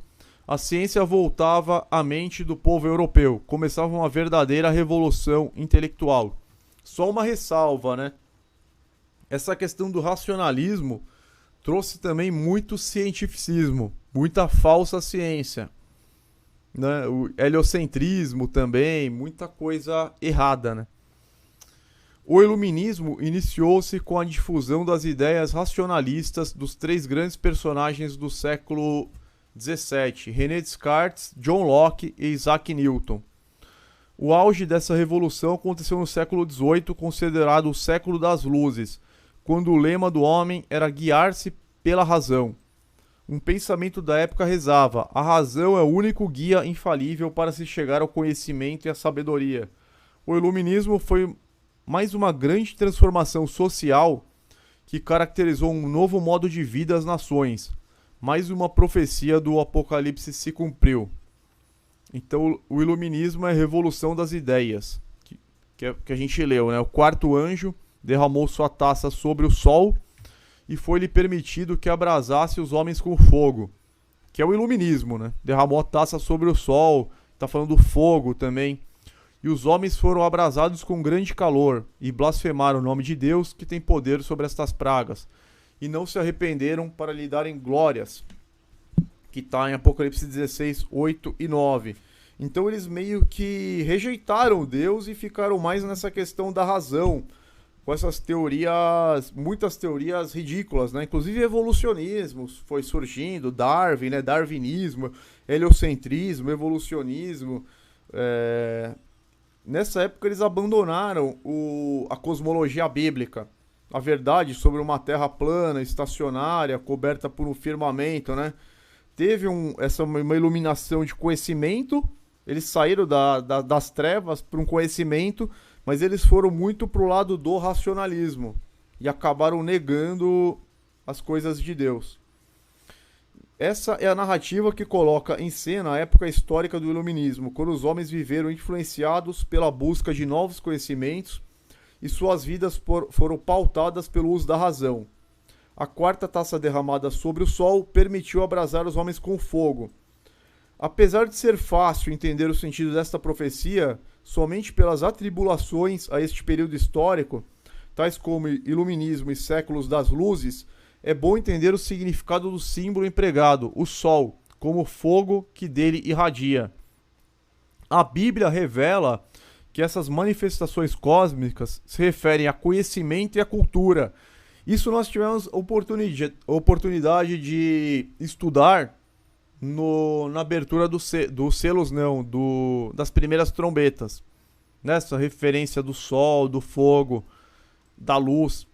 A ciência voltava à mente do povo europeu, começava uma verdadeira revolução intelectual. Só uma ressalva, né? Essa questão do racionalismo trouxe também muito cientificismo, muita falsa ciência, né? O heliocentrismo também, muita coisa errada, né? O iluminismo iniciou-se com a difusão das ideias racionalistas dos três grandes personagens do século XVII, René Descartes, John Locke e Isaac Newton. O auge dessa revolução aconteceu no século XVIII, considerado o século das luzes, quando o lema do homem era guiar-se pela razão. Um pensamento da época rezava: a razão é o único guia infalível para se chegar ao conhecimento e à sabedoria. O iluminismo foi mais uma grande transformação social que caracterizou um novo modo de vida às nações. Mais uma profecia do Apocalipse se cumpriu. Então, o iluminismo é a revolução das ideias, que a gente leu, né? O quarto anjo derramou sua taça sobre o sol e foi-lhe permitido que abrasasse os homens com fogo, que é o iluminismo, né? Derramou a taça sobre o sol, tá falando do fogo também. E os homens foram abrasados com grande calor e blasfemaram o nome de Deus, que tem poder sobre estas pragas, e não se arrependeram para lhe darem glórias, que está em Apocalipse 16, 8 e 9. Então eles meio que rejeitaram Deus e ficaram mais nessa questão da razão, com essas teorias, muitas teorias ridículas, né? Inclusive evolucionismo foi surgindo, Darwin, né? Darwinismo, heliocentrismo, evolucionismo. Nessa época eles abandonaram a cosmologia bíblica, a verdade sobre uma terra plana, estacionária, coberta por um firmamento, né? Teve uma iluminação de conhecimento, eles saíram das trevas para um conhecimento, mas eles foram muito para o lado do racionalismo e acabaram negando as coisas de Deus. Essa é a narrativa que coloca em cena a época histórica do iluminismo, quando os homens viveram influenciados pela busca de novos conhecimentos e suas vidas foram pautadas pelo uso da razão. A quarta taça derramada sobre o sol permitiu abrasar os homens com fogo. Apesar de ser fácil entender o sentido desta profecia, somente pelas atribulações a este período histórico, tais como iluminismo e séculos das luzes, é bom entender o significado do símbolo empregado, o sol, como fogo que dele irradia. A Bíblia revela que essas manifestações cósmicas se referem a conhecimento e a cultura. Isso nós tivemos oportunidade de estudar na abertura dos selos, das primeiras trombetas. Nessa referência do sol, do fogo, da luz.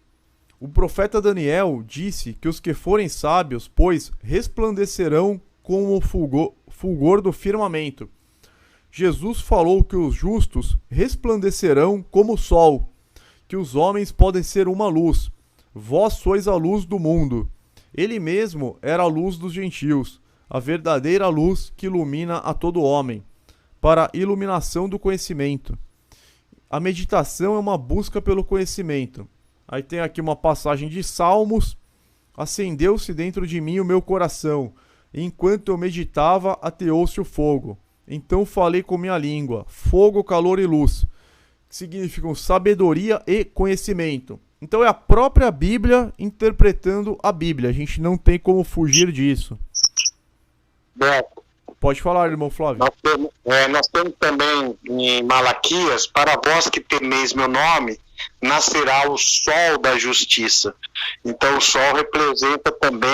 O profeta Daniel disse que os que forem sábios, pois, resplandecerão como o fulgor do firmamento. Jesus falou que os justos resplandecerão como o sol, que os homens podem ser uma luz. Vós sois a luz do mundo. Ele mesmo era a luz dos gentios, a verdadeira luz que ilumina a todo homem, para a iluminação do conhecimento. A meditação é uma busca pelo conhecimento. Aí tem aqui uma passagem de Salmos. Acendeu-se dentro de mim o meu coração. Enquanto eu meditava, ateou-se o fogo. Então falei com minha língua. Fogo, calor e luz. Que significam sabedoria e conhecimento. Então é a própria Bíblia interpretando a Bíblia. A gente não tem como fugir disso. Beto, pode falar, irmão Flávio. Nós temos também em Malaquias: para vós que temeis meu nome, nascerá o sol da justiça. Então o sol representa também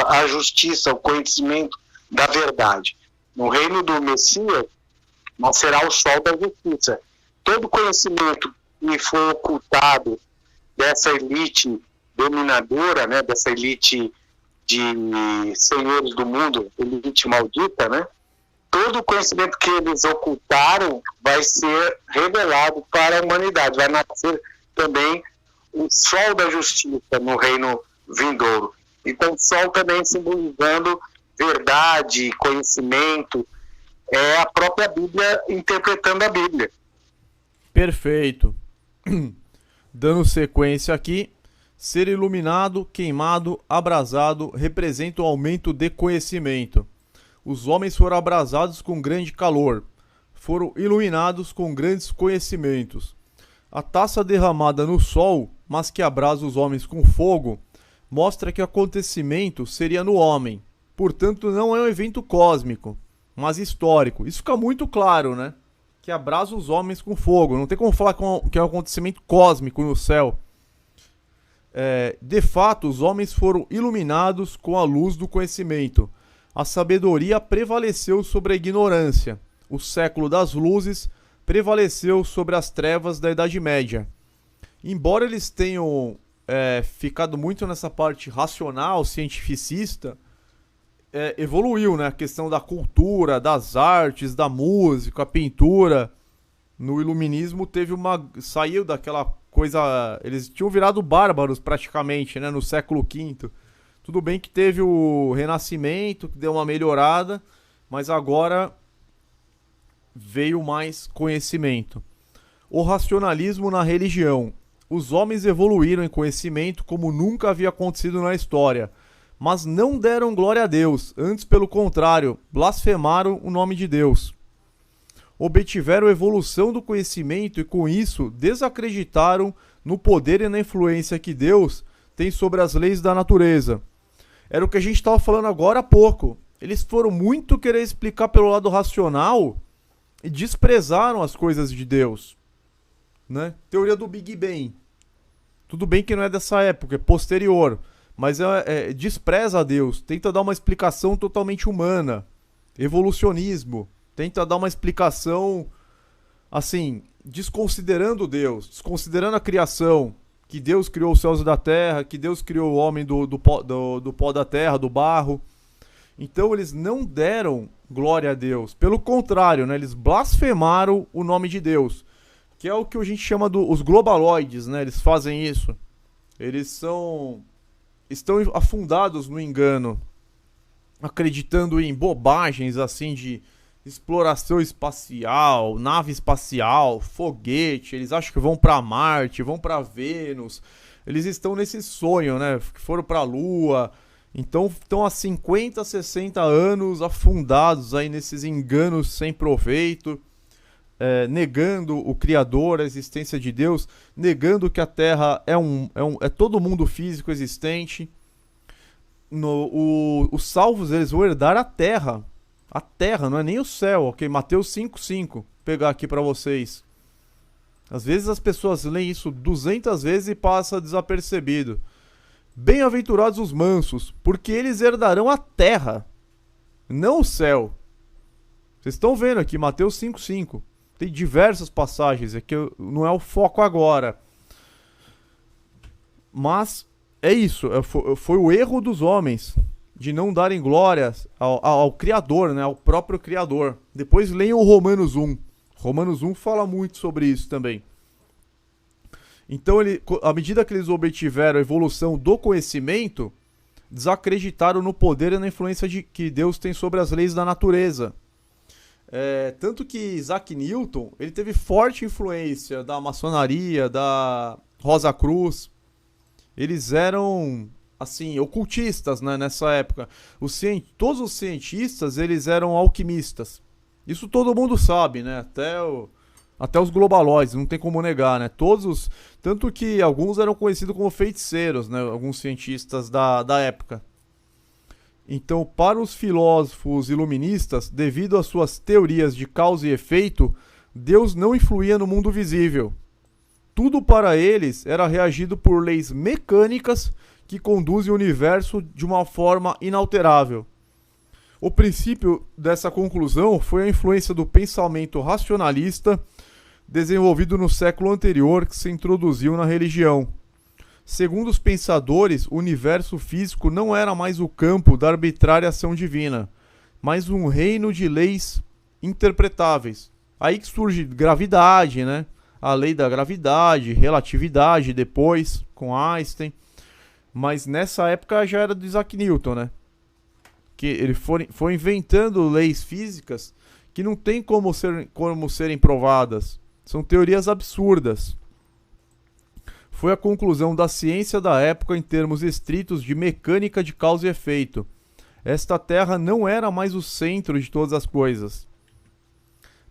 a justiça, o conhecimento da verdade. No reino do Messias, nascerá o sol da justiça. Todo conhecimento que foi ocultado dessa elite dominadora, né, dessa elite de senhores do mundo, elite maldita, né? Todo o conhecimento que eles ocultaram vai ser revelado para a humanidade. Vai nascer também o sol da justiça no reino vindouro. Então, o sol também simbolizando verdade, conhecimento. É a própria Bíblia interpretando a Bíblia. Perfeito. Dando sequência aqui. Ser iluminado, queimado, abrasado representa o aumento de conhecimento. Os homens foram abrasados com grande calor, foram iluminados com grandes conhecimentos. A taça derramada no sol, mas que abrasa os homens com fogo, mostra que o acontecimento seria no homem. Portanto, não é um evento cósmico, mas histórico. Isso fica muito claro, né? Que abrasa os homens com fogo. Não tem como falar que é um acontecimento cósmico no céu. De fato, os homens foram iluminados com a luz do conhecimento. A sabedoria prevaleceu sobre a ignorância. O século das luzes prevaleceu sobre as trevas da Idade Média. Embora eles tenham ficado muito nessa parte racional, cientificista, evoluiu, né? A questão da cultura, das artes, da música, a pintura. No iluminismo saiu daquela coisa, eles tinham virado bárbaros praticamente, né, no século V. Tudo bem que teve o Renascimento, que deu uma melhorada, mas agora veio mais conhecimento. O racionalismo na religião. Os homens evoluíram em conhecimento como nunca havia acontecido na história. mas não deram glória a Deus, antes pelo contrário, blasfemaram o nome de Deus. Obtiveram evolução do conhecimento e com isso desacreditaram no poder e na influência que Deus tem sobre as leis da natureza. Era o que a gente estava falando agora há pouco. Eles foram muito querer explicar pelo lado racional e desprezaram as coisas de Deus, né? Teoria do Big Bang. Tudo bem que não é dessa época, é posterior, mas despreza a Deus, tenta dar uma explicação totalmente humana. Evolucionismo, tenta dar uma explicação, assim, desconsiderando Deus, desconsiderando a criação, que Deus criou os céus e da terra, que Deus criou o homem do pó da terra, do barro. Então eles não deram glória a Deus. Pelo contrário, né, eles blasfemaram o nome de Deus. Que é o que a gente chama os globaloides, né? Eles fazem isso. Eles estão afundados no engano. Acreditando em bobagens assim de exploração espacial, nave espacial, foguete. Eles acham que vão para Marte, vão para Vênus. Eles estão nesse sonho, né? Que foram para a Lua. Então estão há 50, 60 anos afundados aí nesses enganos sem proveito, negando o Criador, a existência de Deus, negando que a Terra é todo mundo físico existente. Os salvos, eles vão herdar a Terra. A Terra, não é nem o céu, ok? Mateus 5,5, vou pegar aqui para vocês. Às vezes as pessoas leem isso 200 vezes e passa desapercebido. Bem-aventurados os mansos, porque eles herdarão a terra, não o céu. Vocês estão vendo aqui, Mateus 5,5. Tem diversas passagens, aqui não é o foco agora. Mas é isso, foi o erro dos homens, de não darem glória ao Criador, né, ao próprio Criador. Depois leiam o Romanos 1. Romanos 1 fala muito sobre isso também. Então, à medida que eles obtiveram a evolução do conhecimento, desacreditaram no poder e na influência que Deus tem sobre as leis da natureza. Tanto que Isaac Newton, ele teve forte influência da maçonaria, da Rosa Cruz. Eles eram, assim, ocultistas, né, nessa época. Todos os cientistas, eles eram alquimistas. Isso todo mundo sabe, né? Até os globaloides, não tem como negar, né? Tanto que alguns eram conhecidos como feiticeiros, né? Alguns cientistas da época. Então, para os filósofos iluministas, devido às suas teorias de causa e efeito, Deus não influía no mundo visível. Tudo para eles era reagido por leis mecânicas que conduzem o universo de uma forma inalterável. O princípio dessa conclusão foi a influência do pensamento racionalista desenvolvido no século anterior que se introduziu na religião. Segundo os pensadores, o universo físico não era mais o campo da arbitrária ação divina, mas um reino de leis interpretáveis. Aí que surge gravidade, né? A lei da gravidade, relatividade depois, com Einstein. Mas nessa época já era do Isaac Newton, né? Que ele foi inventando leis físicas que não tem como serem provadas. São teorias absurdas. Foi a conclusão da ciência da época em termos estritos de mecânica de causa e efeito. Esta Terra não era mais o centro de todas as coisas,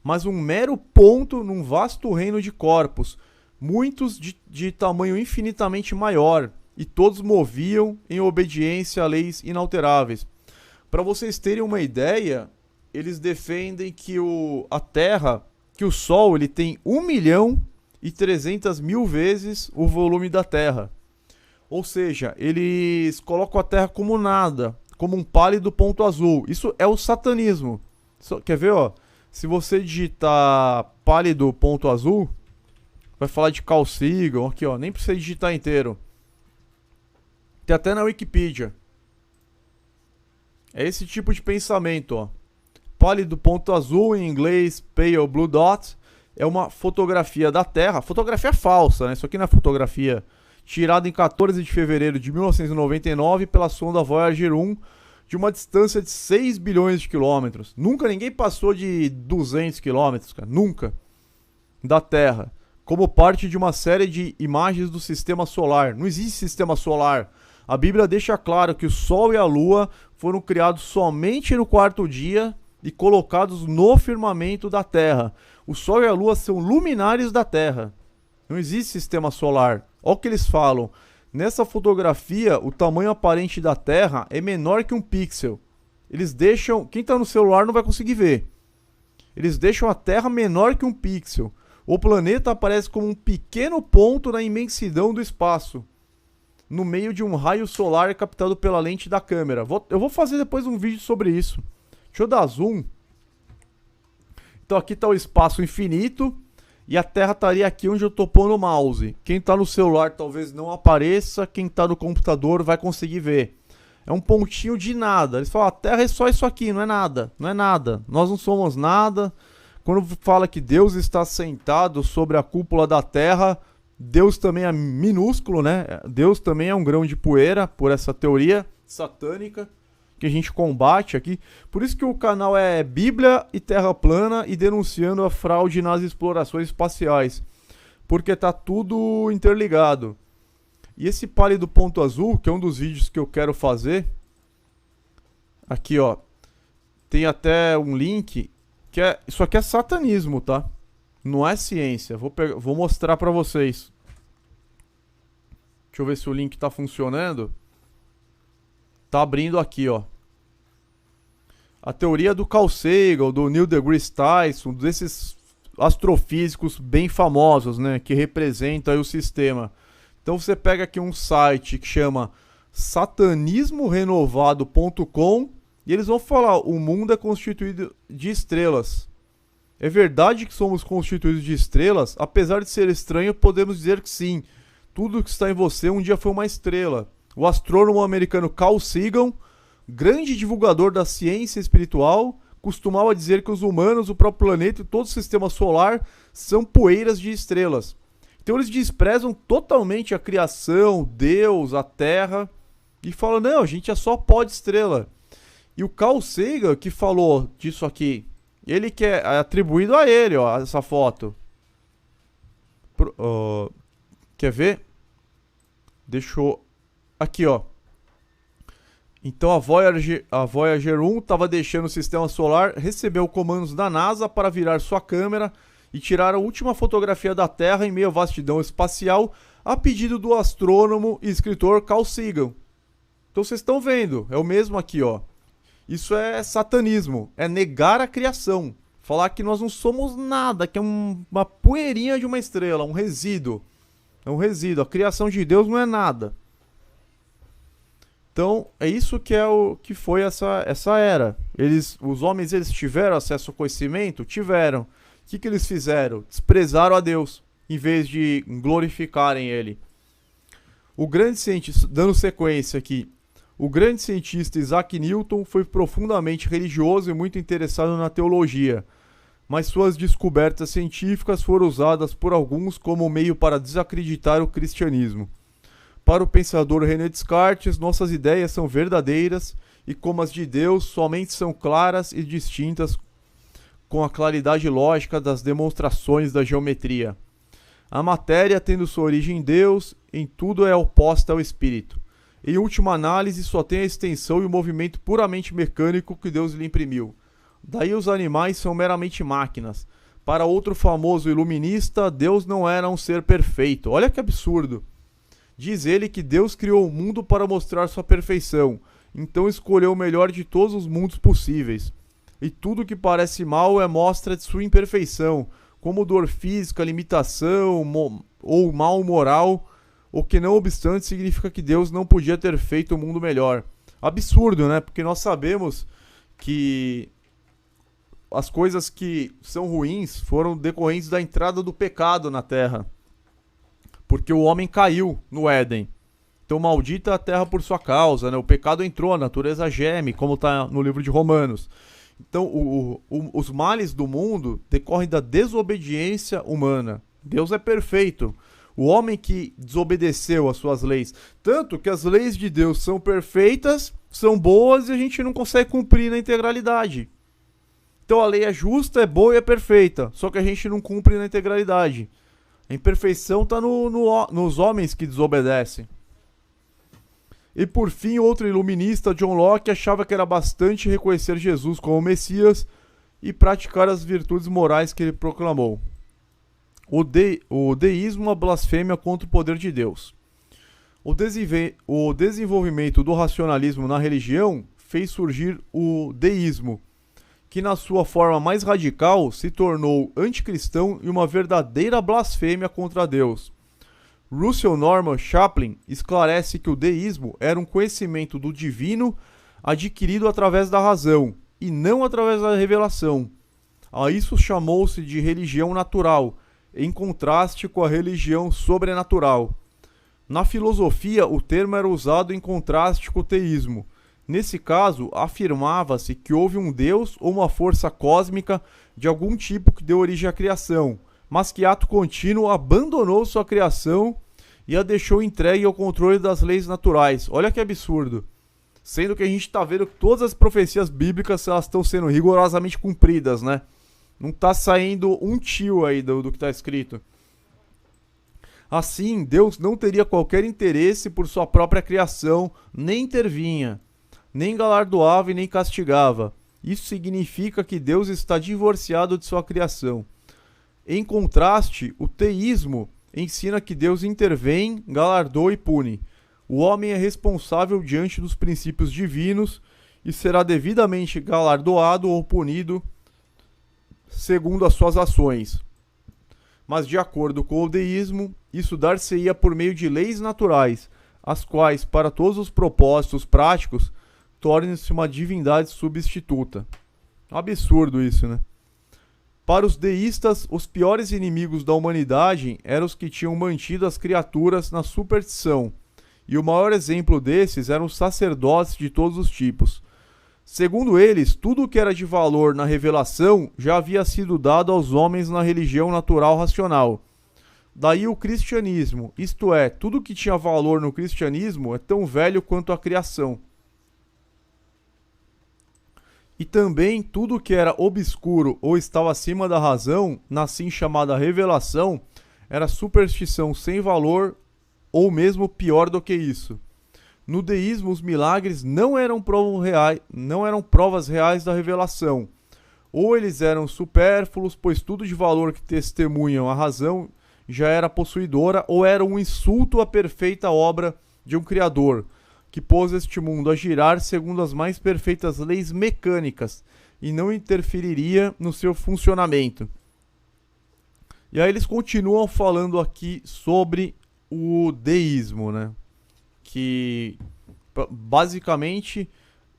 mas um mero ponto num vasto reino de corpos, muitos de tamanho infinitamente maior, e todos moviam em obediência a leis inalteráveis. Para vocês terem uma ideia, eles defendem que a Terra, que o Sol, ele tem 1.300.000 vezes o volume da Terra. Ou seja, eles colocam a Terra como nada, como um pálido ponto azul. Isso é o satanismo. Quer ver, ó? Se você digitar pálido ponto azul, vai falar de Carl Sagan, aqui, ó, nem precisa digitar inteiro. Tem até na Wikipedia. É esse tipo de pensamento, ó. Pálido ponto azul, em inglês Pale Blue Dot, é uma fotografia da Terra, fotografia falsa, né? Isso aqui não é fotografia, tirada em 14 de fevereiro de 1999 pela sonda Voyager 1, de uma distância de 6 bilhões de quilômetros. Nunca ninguém passou de 200 quilômetros, cara, nunca, da Terra, como parte de uma série de imagens do sistema solar. Não existe sistema solar. A Bíblia deixa claro que o Sol e a Lua foram criados somente no quarto dia e colocados no firmamento da Terra. O Sol e a Lua são luminares da Terra. Não existe sistema solar. Olha o que eles falam. Nessa fotografia, o tamanho aparente da Terra é menor que um pixel. Eles deixam... Quem está no celular não vai conseguir ver. Eles deixam a Terra menor que um pixel. O planeta aparece como um pequeno ponto na imensidão do espaço, no meio de um raio solar captado pela lente da câmera. Eu vou fazer depois um vídeo sobre isso. Deixa eu dar zoom. Então aqui está o espaço infinito e a Terra estaria aqui onde eu estou pondo o mouse. Quem está no celular talvez não apareça, quem está no computador vai conseguir ver. É um pontinho de nada. Eles falam, a Terra é só isso aqui, não é nada. Não é nada. Nós não somos nada. Quando fala que Deus está sentado sobre a cúpula da Terra, Deus também é minúsculo, né? Deus também é um grão de poeira, por essa teoria satânica que a gente combate aqui. Por isso que o canal é Bíblia e Terra Plana e denunciando a fraude nas explorações espaciais. Porque tá tudo interligado. E esse pálido ponto azul, que é um dos vídeos que eu quero fazer, aqui ó, tem até um link, que é, isso aqui é satanismo, tá? Não é ciência. Vou mostrar pra vocês. Deixa eu ver se o link tá funcionando. Tá abrindo aqui, ó. A teoria do Carl Sagan, do Neil deGrasse Tyson, desses astrofísicos bem famosos, né? Que representam aí o sistema. Então você pega aqui um site que chama satanismorenovado.com e eles vão falar, o mundo é constituído de estrelas. É verdade que somos constituídos de estrelas? Apesar de ser estranho, podemos dizer que sim. Tudo que está em você um dia foi uma estrela. O astrônomo americano Carl Sagan, grande divulgador da ciência espiritual, costumava dizer que os humanos, o próprio planeta e todo o sistema solar são poeiras de estrelas. Então eles desprezam totalmente a criação, Deus, a Terra, e falam, não, a gente é só pó de estrela. E o Carl Sagan, que falou disso aqui, ele que é atribuído a ele, ó, essa foto. Quer ver? Deixa eu... Aqui, ó. Então a Voyager 1 estava deixando o sistema solar, recebeu comandos da NASA para virar sua câmera e tirar a última fotografia da Terra em meio à vastidão espacial, a pedido do astrônomo e escritor Carl Sagan. Então vocês estão vendo, é o mesmo aqui, ó. Isso é satanismo, é negar a criação. Falar que nós não somos nada, que é uma poeirinha de uma estrela, um resíduo. É um resíduo, a criação de Deus não é nada. Então, é isso que é o que foi essa era. Os homens, eles tiveram acesso ao conhecimento? Tiveram. O que eles fizeram? Desprezaram a Deus, em vez de glorificarem Ele. O grande cientista, dando sequência aqui, o grande cientista Isaac Newton foi profundamente religioso e muito interessado na teologia, mas suas descobertas científicas foram usadas por alguns como meio para desacreditar o cristianismo. Para o pensador René Descartes, nossas ideias são verdadeiras e, como as de Deus, somente são claras e distintas com a claridade lógica das demonstrações da geometria. A matéria, tendo sua origem em Deus, em tudo é oposta ao espírito. Em última análise, só tem a extensão e o movimento puramente mecânico que Deus lhe imprimiu. Daí os animais são meramente máquinas. Para outro famoso iluminista, Deus não era um ser perfeito. Olha que absurdo! Diz ele que Deus criou o mundo para mostrar sua perfeição, então escolheu o melhor de todos os mundos possíveis. E tudo que parece mal é mostra de sua imperfeição, como dor física, limitação ou mal moral, o que não obstante significa que Deus não podia ter feito um mundo melhor. Absurdo, né? Porque nós sabemos que as coisas que são ruins foram decorrentes da entrada do pecado na Terra. Porque o homem caiu no Éden. Então maldita a terra por sua causa, né? O pecado entrou, a natureza geme, como está no livro de Romanos. Então os males do mundo decorrem da desobediência humana. Deus é perfeito. O homem que desobedeceu às suas leis. Tanto que as leis de Deus são perfeitas, são boas e a gente não consegue cumprir na integralidade. Então a lei é justa, é boa e é perfeita. Só que a gente não cumpre na integralidade. A imperfeição está nos homens que desobedecem. E por fim, outro iluminista, John Locke, achava que era bastante reconhecer Jesus como Messias e praticar as virtudes morais que ele proclamou. O deísmo é uma blasfêmia contra o poder de Deus. O desenvolvimento do racionalismo na religião fez surgir o deísmo, que na sua forma mais radical se tornou anticristão e uma verdadeira blasfêmia contra Deus. Russell Norman Chaplin esclarece que o deísmo era um conhecimento do divino adquirido através da razão e não através da revelação. A isso chamou-se de religião natural, em contraste com a religião sobrenatural. Na filosofia, o termo era usado em contraste com o teísmo. Nesse caso, afirmava-se que houve um Deus ou uma força cósmica de algum tipo que deu origem à criação, mas que ato contínuo abandonou sua criação e a deixou entregue ao controle das leis naturais. Olha que absurdo. Sendo que a gente está vendo que todas as profecias bíblicas elas estão sendo rigorosamente cumpridas, né? Não está saindo um tio aí do que está escrito. Assim, Deus não teria qualquer interesse por sua própria criação, nem intervinha, nem galardoava e nem castigava. Isso significa que Deus está divorciado de sua criação. Em contraste, o teísmo ensina que Deus intervém, galardoa e pune. O homem é responsável diante dos princípios divinos e será devidamente galardoado ou punido segundo as suas ações. Mas de acordo com o deísmo, isso dar-se-ia por meio de leis naturais, as quais, para todos os propósitos práticos, tornem-se uma divindade substituta. Absurdo isso, né? Para os deístas, os piores inimigos da humanidade eram os que tinham mantido as criaturas na superstição, e o maior exemplo desses eram os sacerdotes de todos os tipos. Segundo eles, tudo o que era de valor na revelação já havia sido dado aos homens na religião natural racional. Daí o cristianismo, isto é, tudo que tinha valor no cristianismo é tão velho quanto a criação. E também tudo que era obscuro ou estava acima da razão, na assim chamada revelação, era superstição sem valor ou mesmo pior do que isso. No deísmo, os milagres não eram provas reais da revelação. Ou eles eram supérfluos, pois tudo de valor que testemunham a razão já era possuidora, ou era um insulto à perfeita obra de um Criador, que pôs este mundo a girar segundo as mais perfeitas leis mecânicas e não interferiria no seu funcionamento. E aí eles continuam falando aqui sobre o deísmo, né? Que basicamente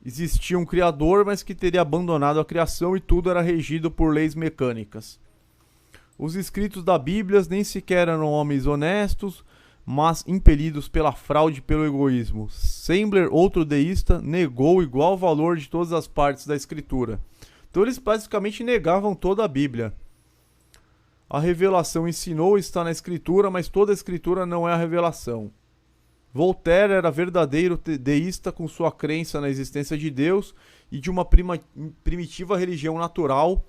existia um criador, mas que teria abandonado a criação e tudo era regido por leis mecânicas. Os escritos da Bíblia nem sequer eram homens honestos, mas impelidos pela fraude e pelo egoísmo. Sembler, outro deísta, negou o igual valor de todas as partes da escritura. Então eles basicamente negavam toda a Bíblia. A revelação ensinou está na escritura, mas toda a escritura não é a revelação. Voltaire era verdadeiro deísta com sua crença na existência de Deus e de uma primitiva religião natural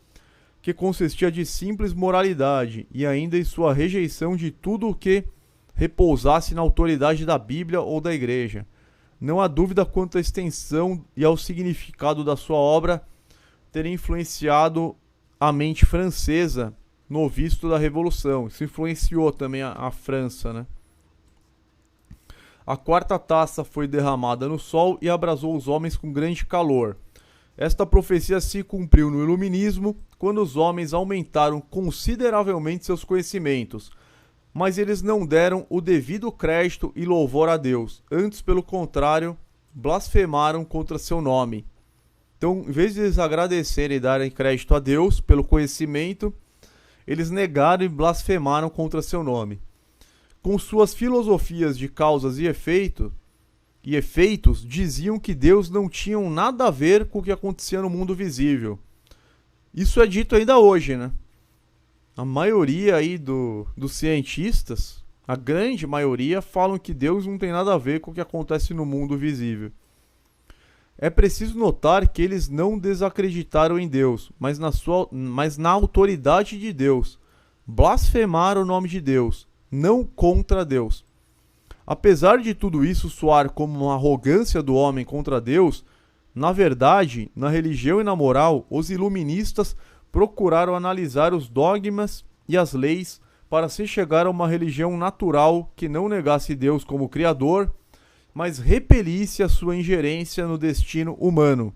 que consistia de simples moralidade e ainda em sua rejeição de tudo o que repousasse na autoridade da Bíblia ou da Igreja. Não há dúvida quanto à extensão e ao significado da sua obra ter influenciado a mente francesa no visto da Revolução. Isso influenciou também a França, né? A quarta taça foi derramada no sol e abrasou os homens com grande calor. Esta profecia se cumpriu no Iluminismo, quando os homens aumentaram consideravelmente seus conhecimentos, mas eles não deram o devido crédito e louvor a Deus. Antes, pelo contrário, blasfemaram contra seu nome. Então, em vez de eles agradecerem e darem crédito a Deus pelo conhecimento, eles negaram e blasfemaram contra seu nome. Com suas filosofias de causas e efeitos, diziam que Deus não tinha nada a ver com o que acontecia no mundo visível. Isso é dito ainda hoje, né? A maioria aí dos cientistas, a grande maioria, falam que Deus não tem nada a ver com o que acontece no mundo visível. É preciso notar que eles não desacreditaram em Deus, mas na autoridade de Deus. Blasfemaram o nome de Deus, não contra Deus. Apesar de tudo isso soar como uma arrogância do homem contra Deus, na verdade, na religião e na moral, os iluministas procuraram analisar os dogmas e as leis para se chegar a uma religião natural que não negasse Deus como Criador, mas repelisse a sua ingerência no destino humano.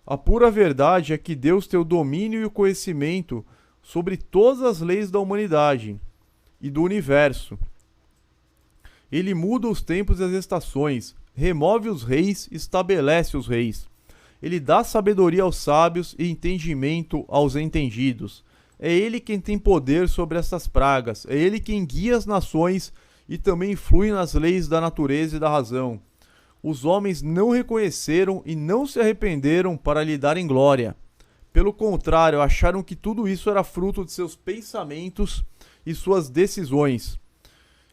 A pura verdade é que Deus tem o domínio e o conhecimento sobre todas as leis da humanidade e do universo. Ele muda os tempos e as estações, remove os reis, estabelece os reis. Ele dá sabedoria aos sábios e entendimento aos entendidos. É ele quem tem poder sobre essas pragas. É ele quem guia as nações e também influi nas leis da natureza e da razão. Os homens não reconheceram e não se arrependeram para lhe darem glória. Pelo contrário, acharam que tudo isso era fruto de seus pensamentos e suas decisões.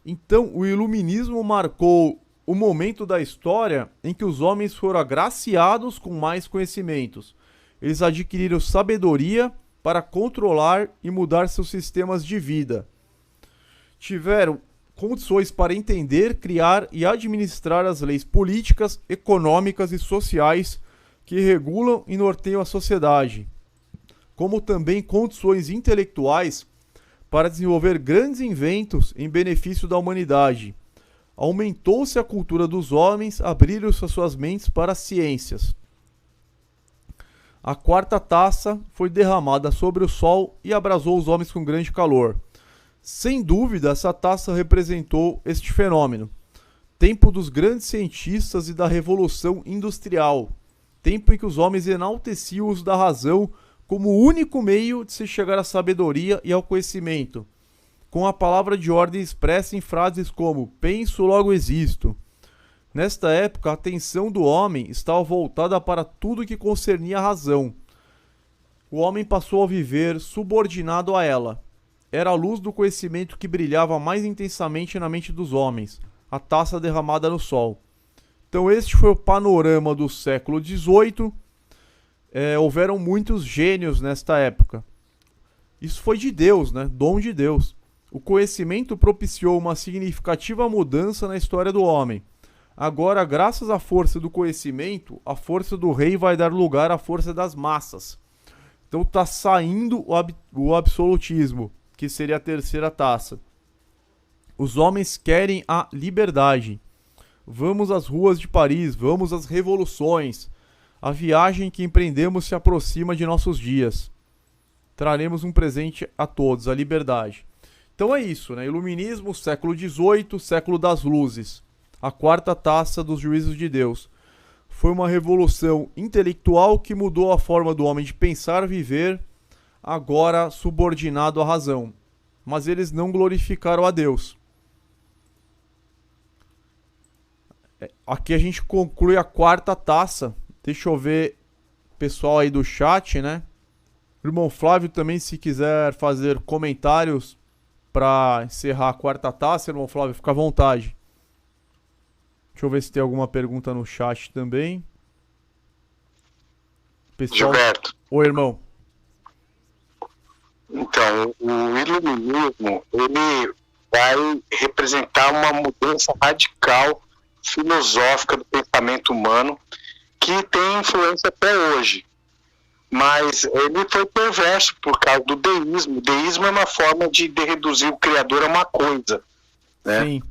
Então, o iluminismo marcou o momento da história em que os homens foram agraciados com mais conhecimentos. Eles adquiriram sabedoria para controlar e mudar seus sistemas de vida. Tiveram condições para entender, criar e administrar as leis políticas, econômicas e sociais que regulam e norteiam a sociedade, como também condições intelectuais para desenvolver grandes inventos em benefício da humanidade. Aumentou-se a cultura dos homens, abriram-se as suas mentes para as ciências. A quarta taça foi derramada sobre o sol e abrasou os homens com grande calor. Sem dúvida, essa taça representou este fenômeno. Tempo dos grandes cientistas e da Revolução Industrial. Tempo em que os homens enalteciam o uso da razão como o único meio de se chegar à sabedoria e ao conhecimento, com a palavra de ordem expressa em frases como penso, logo existo. Nesta época, a atenção do homem estava voltada para tudo que concernia a razão. O homem passou a viver subordinado a ela. Era a luz do conhecimento que brilhava mais intensamente na mente dos homens, a taça derramada no sol. Então este foi o panorama do século XVIII. Houveram muitos gênios nesta época. Isso foi de Deus, né? Dom de Deus. O conhecimento propiciou uma significativa mudança na história do homem. Agora, graças à força do conhecimento, a força do rei vai dar lugar à força das massas. Então está saindo o absolutismo, que seria a terceira taça. Os homens querem a liberdade. Vamos às ruas de Paris, vamos às revoluções. A viagem que empreendemos se aproxima de nossos dias. Traremos um presente a todos, a liberdade. Então é isso, né? Iluminismo, século XVIII, século das luzes. A quarta taça dos juízos de Deus. Foi uma revolução intelectual que mudou a forma do homem de pensar e viver, agora subordinado à razão. Mas eles não glorificaram a Deus. Aqui a gente conclui a quarta taça. Deixa eu ver o pessoal aí do chat, né? O irmão Flávio também, se quiser fazer comentários para encerrar a quarta taça, irmão Flávio, fica à vontade. Deixa eu ver se tem alguma pergunta no chat também. Pessoal... Gilberto. Oi, irmão. Então, o iluminismo, ele vai representar uma mudança radical filosófica do pensamento humano que tem influência até hoje. Mas ele foi perverso por causa do deísmo. O deísmo é uma forma de reduzir o Criador a uma coisa, né? Sim.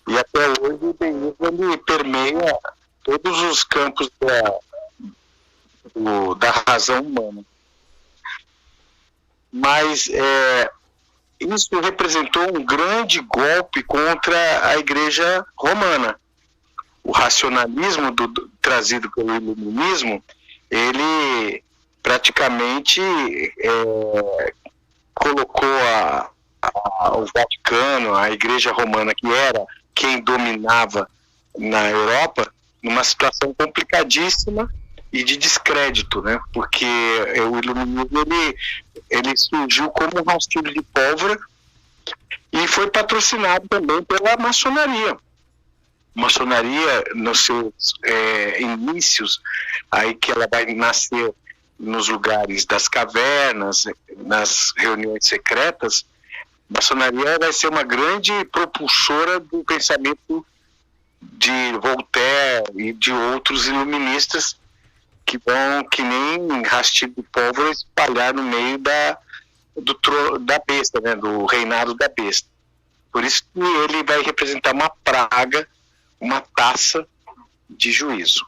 E até hoje o deísmo ele permeia todos os campos da razão humana. Mas isso representou um grande golpe contra a Igreja Romana. O racionalismo trazido pelo iluminismo, ele praticamente colocou o Vaticano, a Igreja Romana, que era quem dominava na Europa, numa situação complicadíssima e de descrédito, né? Porque o iluminismo ele surgiu como um rastilho de pólvora e foi patrocinado também pela maçonaria. Maçonaria, nos seus inícios, aí que ela vai nascer nos lugares das cavernas, nas reuniões secretas, a maçonaria vai ser uma grande propulsora do pensamento de Voltaire e de outros iluministas que vão, que nem rastilho de pólvora, espalhar no meio da besta, né, do reinado da besta. Por isso que ele vai representar uma praga, uma taça de juízo.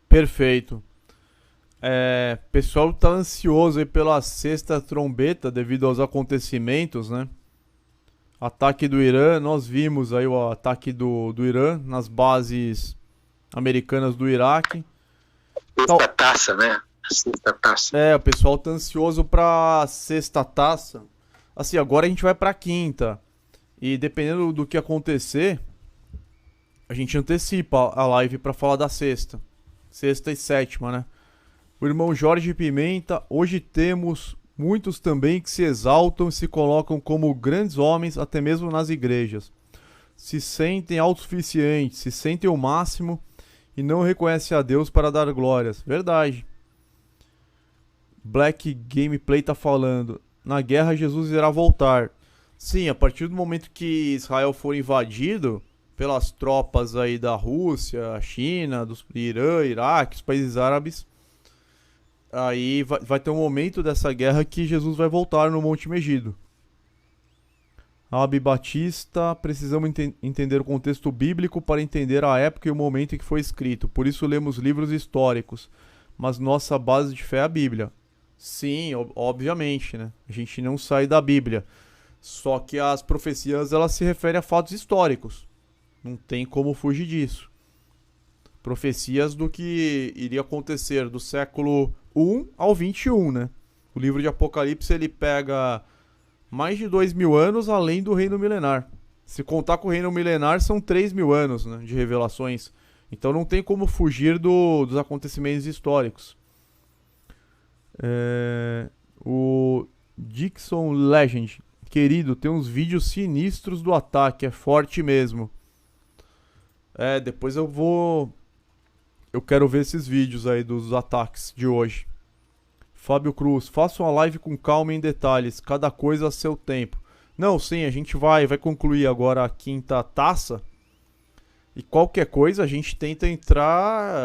Perfeito. O pessoal tá ansioso aí pela sexta trombeta devido aos acontecimentos, né? Ataque do Irã, nós vimos aí o ataque do Irã nas bases americanas do Iraque. Sexta taça, né? Sexta taça. O pessoal tá ansioso pra sexta taça. Assim, agora a gente vai pra quinta. E dependendo do que acontecer, a gente antecipa a live pra falar da sexta. Sexta e sétima, né? O irmão Jorge Pimenta, hoje temos muitos também que se exaltam e se colocam como grandes homens, até mesmo nas igrejas. Se sentem autossuficientes, se sentem o máximo e não reconhecem a Deus para dar glórias. Verdade. Black Gameplay tá falando, na guerra Jesus irá voltar. Sim, a partir do momento que Israel for invadido pelas tropas aí da Rússia, China, do Irã, Iraque, os países árabes, aí vai ter um momento dessa guerra que Jesus vai voltar no Monte Megido. Abi Batista, precisamos entender o contexto bíblico para entender a época e o momento em que foi escrito. Por isso lemos livros históricos. Mas nossa base de fé é a Bíblia. Sim, obviamente, né? A gente não sai da Bíblia. Só que as profecias, elas se referem a fatos históricos. Não tem como fugir disso. Profecias do que iria acontecer do século 1 ao 21, né? O livro de Apocalipse, ele pega mais de 2.000 anos além do reino milenar. Se contar com o reino milenar, são 3.000 anos, né, de revelações. Então não tem como fugir dos acontecimentos históricos. O Dixon Legend, querido, tem uns vídeos sinistros do ataque, é forte mesmo. Depois eu quero ver esses vídeos aí dos ataques de hoje. Fábio Cruz, faça uma live com calma em detalhes, cada coisa a seu tempo. Não, sim, a gente vai concluir agora a quinta taça. E qualquer coisa a gente tenta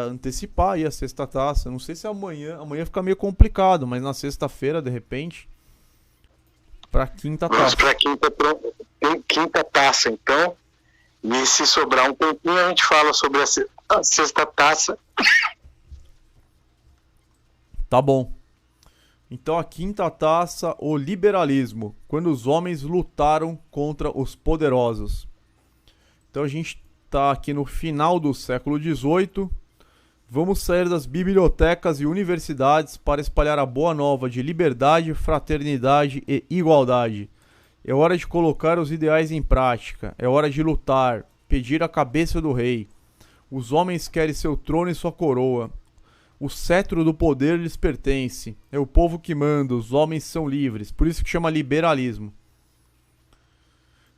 antecipar aí a sexta taça. Não sei se amanhã fica meio complicado, mas na sexta-feira, de repente, pra quinta taça. Vamos pra quinta taça, então. E se sobrar um tempinho, a gente fala sobre a sexta taça. Tá bom. Então a quinta taça, o liberalismo, quando os homens lutaram contra os poderosos. Então a gente tá aqui no final do século XVIII. Vamos sair das bibliotecas e universidades para espalhar a boa nova de liberdade, fraternidade e igualdade. É hora de colocar os ideais em prática. É hora de lutar, pedir a cabeça do rei. Os homens querem seu trono e sua coroa. O cetro do poder lhes pertence. É o povo que manda, os homens são livres. Por isso que chama liberalismo.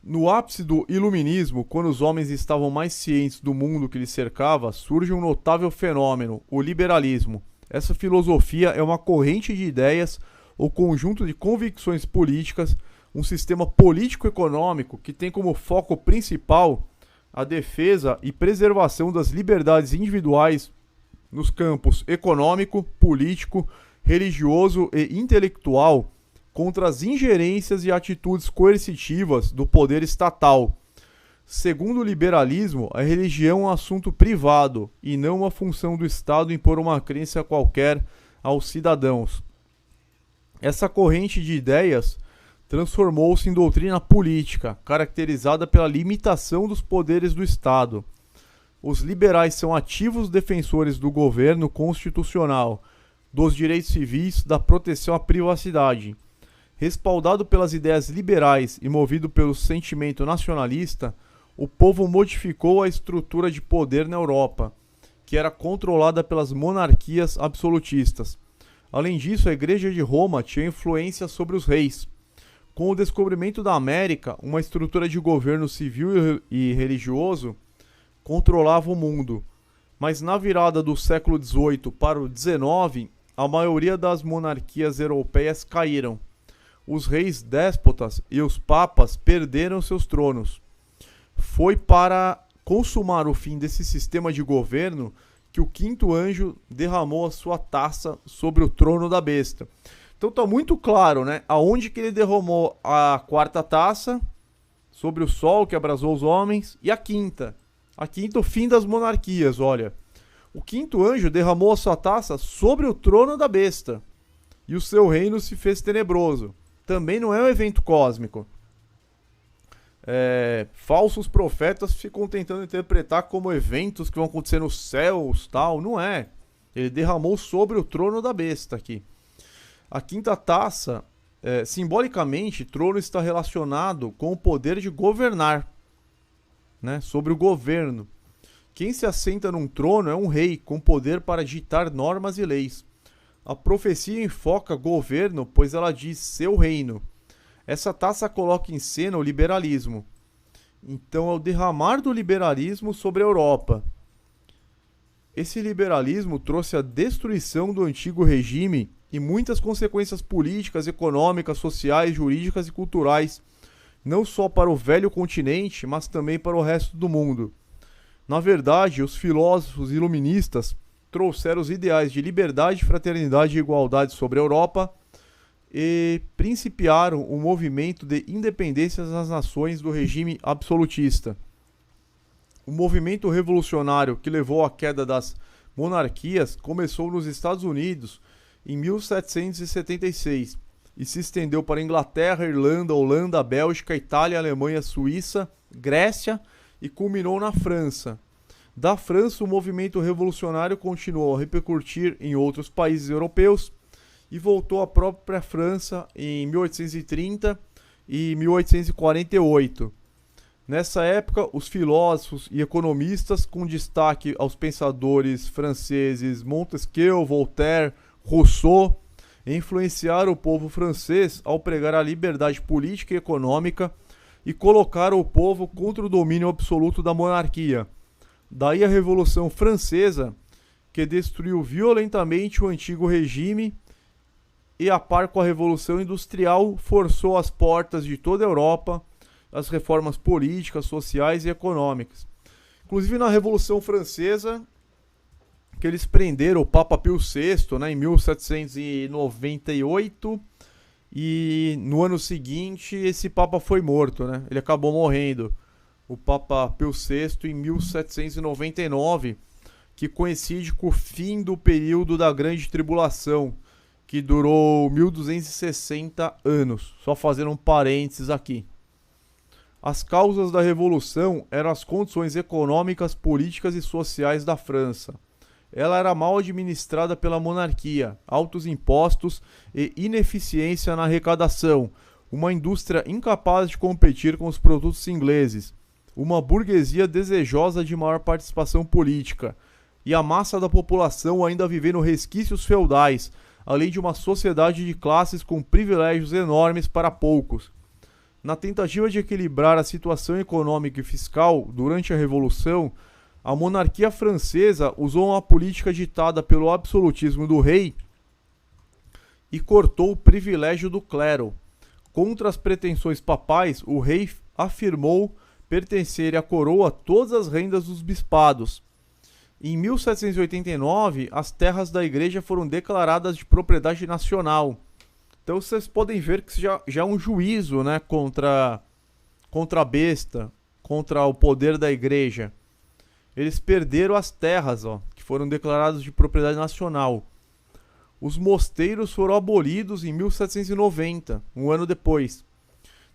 No ápice do iluminismo, quando os homens estavam mais cientes do mundo que lhes cercava, surge um notável fenômeno, o liberalismo. Essa filosofia é uma corrente de ideias ou conjunto de convicções políticas, um sistema político-econômico que tem como foco principal a defesa e preservação das liberdades individuais nos campos econômico, político, religioso e intelectual contra as ingerências e atitudes coercitivas do poder estatal. Segundo o liberalismo, a religião é um assunto privado e não uma função do Estado impor uma crença qualquer aos cidadãos. Essa corrente de ideias transformou-se em doutrina política, caracterizada pela limitação dos poderes do Estado. Os liberais são ativos defensores do governo constitucional, dos direitos civis, da proteção à privacidade. Respaldado pelas ideias liberais e movido pelo sentimento nacionalista, o povo modificou a estrutura de poder na Europa, que era controlada pelas monarquias absolutistas. Além disso, a Igreja de Roma tinha influência sobre os reis. Com o descobrimento da América, uma estrutura de governo civil e religioso controlava o mundo. Mas na virada do século XVIII para o XIX, a maioria das monarquias europeias caíram. Os reis déspotas e os papas perderam seus tronos. Foi para consumar o fim desse sistema de governo que o quinto anjo derramou a sua taça sobre o trono da besta. Então tá muito claro, né? Aonde que ele derramou a quarta taça, sobre o sol que abrasou os homens, e a quinta. A quinta, o fim das monarquias, olha. O quinto anjo derramou a sua taça sobre o trono da besta, e o seu reino se fez tenebroso. Também não é um evento cósmico. Falsos profetas ficam tentando interpretar como eventos que vão acontecer nos céus, tal. Não é. Ele derramou sobre o trono da besta aqui. A quinta taça, simbolicamente, trono está relacionado com o poder de governar, né? Sobre o governo. Quem se assenta num trono é um rei com poder para ditar normas e leis. A profecia enfoca governo, pois ela diz seu reino. Essa taça coloca em cena o liberalismo. Então é o derramar do liberalismo sobre a Europa. Esse liberalismo trouxe a destruição do antigo regime e muitas consequências políticas, econômicas, sociais, jurídicas e culturais, não só para o velho continente, mas também para o resto do mundo. Na verdade, os filósofos iluministas trouxeram os ideais de liberdade, fraternidade e igualdade sobre a Europa e principiaram o movimento de independência das nações do regime absolutista. O movimento revolucionário que levou à queda das monarquias começou nos Estados Unidos em 1776 e se estendeu para Inglaterra, Irlanda, Holanda, Bélgica, Itália, Alemanha, Suíça, Grécia e culminou na França. Da França, o movimento revolucionário continuou a repercutir em outros países europeus e voltou à própria França em 1830 e 1848. Nessa época, os filósofos e economistas, com destaque aos pensadores franceses Montesquieu, Voltaire, Rousseau, influenciaram o povo francês ao pregar a liberdade política e econômica e colocaram o povo contra o domínio absoluto da monarquia. Daí a Revolução Francesa, que destruiu violentamente o antigo regime e, a par com a Revolução Industrial, forçou as portas de toda a Europa as reformas políticas, sociais e econômicas. Inclusive na Revolução Francesa, que eles prenderam o Papa Pio VI, né, em 1798, e no ano seguinte esse Papa foi morto, né? Ele acabou morrendo. O Papa Pio VI em 1799, que coincide com o fim do período da Grande Tribulação, que durou 1260 anos. Só fazendo um parênteses aqui. As causas da Revolução eram as condições econômicas, políticas e sociais da França. Ela era mal administrada pela monarquia, altos impostos e ineficiência na arrecadação, uma indústria incapaz de competir com os produtos ingleses, uma burguesia desejosa de maior participação política, e a massa da população ainda vivendo resquícios feudais, além de uma sociedade de classes com privilégios enormes para poucos. Na tentativa de equilibrar a situação econômica e fiscal durante a Revolução, a monarquia francesa usou uma política ditada pelo absolutismo do rei e cortou o privilégio do clero. Contra as pretensões papais, o rei afirmou pertencer à coroa todas as rendas dos bispados. Em 1789, as terras da igreja foram declaradas de propriedade nacional. Então vocês podem ver que já é um juízo, né, contra a besta, contra o poder da igreja. Eles perderam as terras, que foram declaradas de propriedade nacional. Os mosteiros foram abolidos em 1790, um ano depois.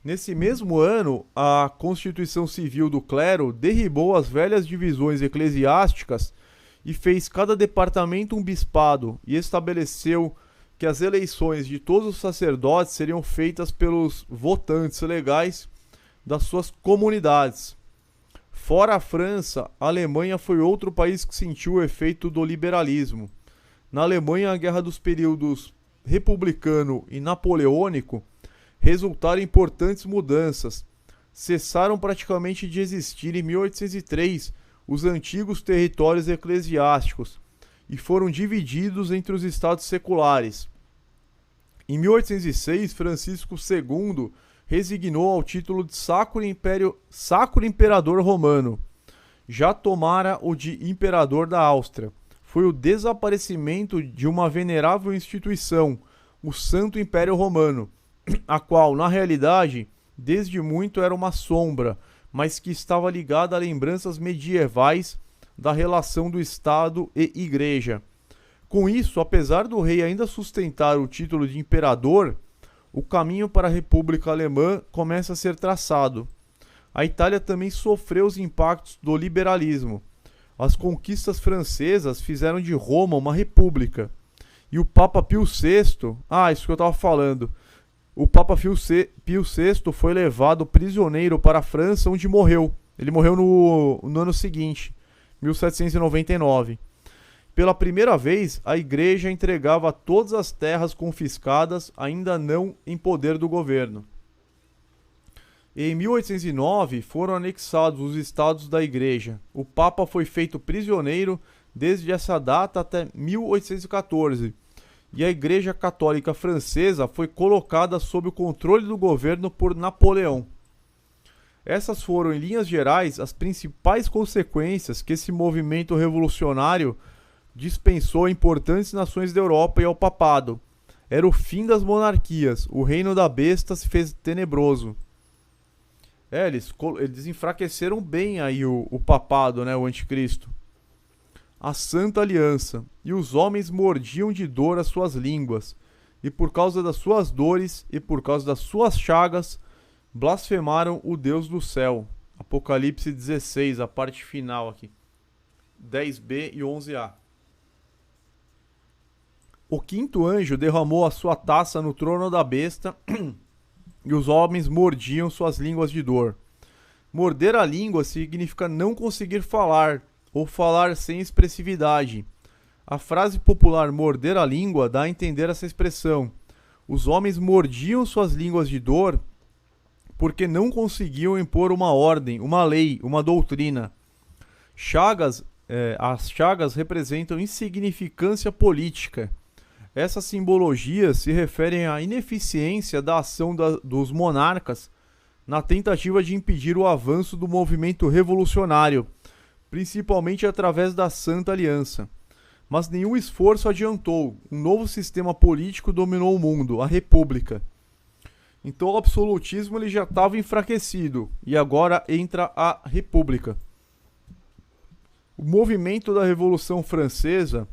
Nesse mesmo ano, a Constituição Civil do Clero derribou as velhas divisões eclesiásticas e fez cada departamento um bispado e estabeleceu que as eleições de todos os sacerdotes seriam feitas pelos votantes legais das suas comunidades. Fora a França, a Alemanha foi outro país que sentiu o efeito do liberalismo. Na Alemanha, a guerra dos períodos republicano e napoleônico resultaram em importantes mudanças. Cessaram praticamente de existir em 1803 os antigos territórios eclesiásticos e foram divididos entre os estados seculares. Em 1806, Francisco II resignou ao título de Sacro Imperador Romano. já tomara o de imperador da Áustria. Foi o desaparecimento de uma venerável instituição, o Santo Império Romano, a qual, na realidade, desde muito era uma sombra, mas que estava ligada a lembranças medievais da relação do Estado e Igreja. Com isso, apesar do rei ainda sustentar o título de imperador, o caminho para a República Alemã começa a ser traçado. A Itália também sofreu os impactos do liberalismo. As conquistas francesas fizeram de Roma uma república. E o Papa Pio VI, isso que eu estava falando, o Papa Pio VI foi levado prisioneiro para a França, onde morreu. Ele morreu no ano seguinte, 1799. Pela primeira vez, a Igreja entregava todas as terras confiscadas, ainda não em poder do governo. Em 1809, foram anexados os estados da Igreja. O Papa foi feito prisioneiro desde essa data até 1814. E a Igreja Católica Francesa foi colocada sob o controle do governo por Napoleão. Essas foram, em linhas gerais, as principais consequências que esse movimento revolucionário dispensou a importantes nações da Europa e ao papado. Era o fim das monarquias, o reino da besta se fez tenebroso. Eles enfraqueceram bem aí o papado, né, o anticristo. A Santa Aliança, e os homens mordiam de dor as suas línguas, e por causa das suas dores e por causa das suas chagas, blasfemaram o Deus do céu. Apocalipse 16, a parte final aqui, 10b e 11a. O quinto anjo derramou a sua taça no trono da besta e os homens mordiam suas línguas de dor. Morder a língua significa não conseguir falar ou falar sem expressividade. A frase popular morder a língua dá a entender essa expressão. Os homens mordiam suas línguas de dor porque não conseguiam impor uma ordem, uma lei, uma doutrina. As chagas representam insignificância política. Essas simbologias se referem à ineficiência da ação dos monarcas na tentativa de impedir o avanço do movimento revolucionário, principalmente através da Santa Aliança. Mas nenhum esforço adiantou. Um novo sistema político dominou o mundo, a República. Então o absolutismo ele já estava enfraquecido e agora entra a República. O movimento da Revolução Francesa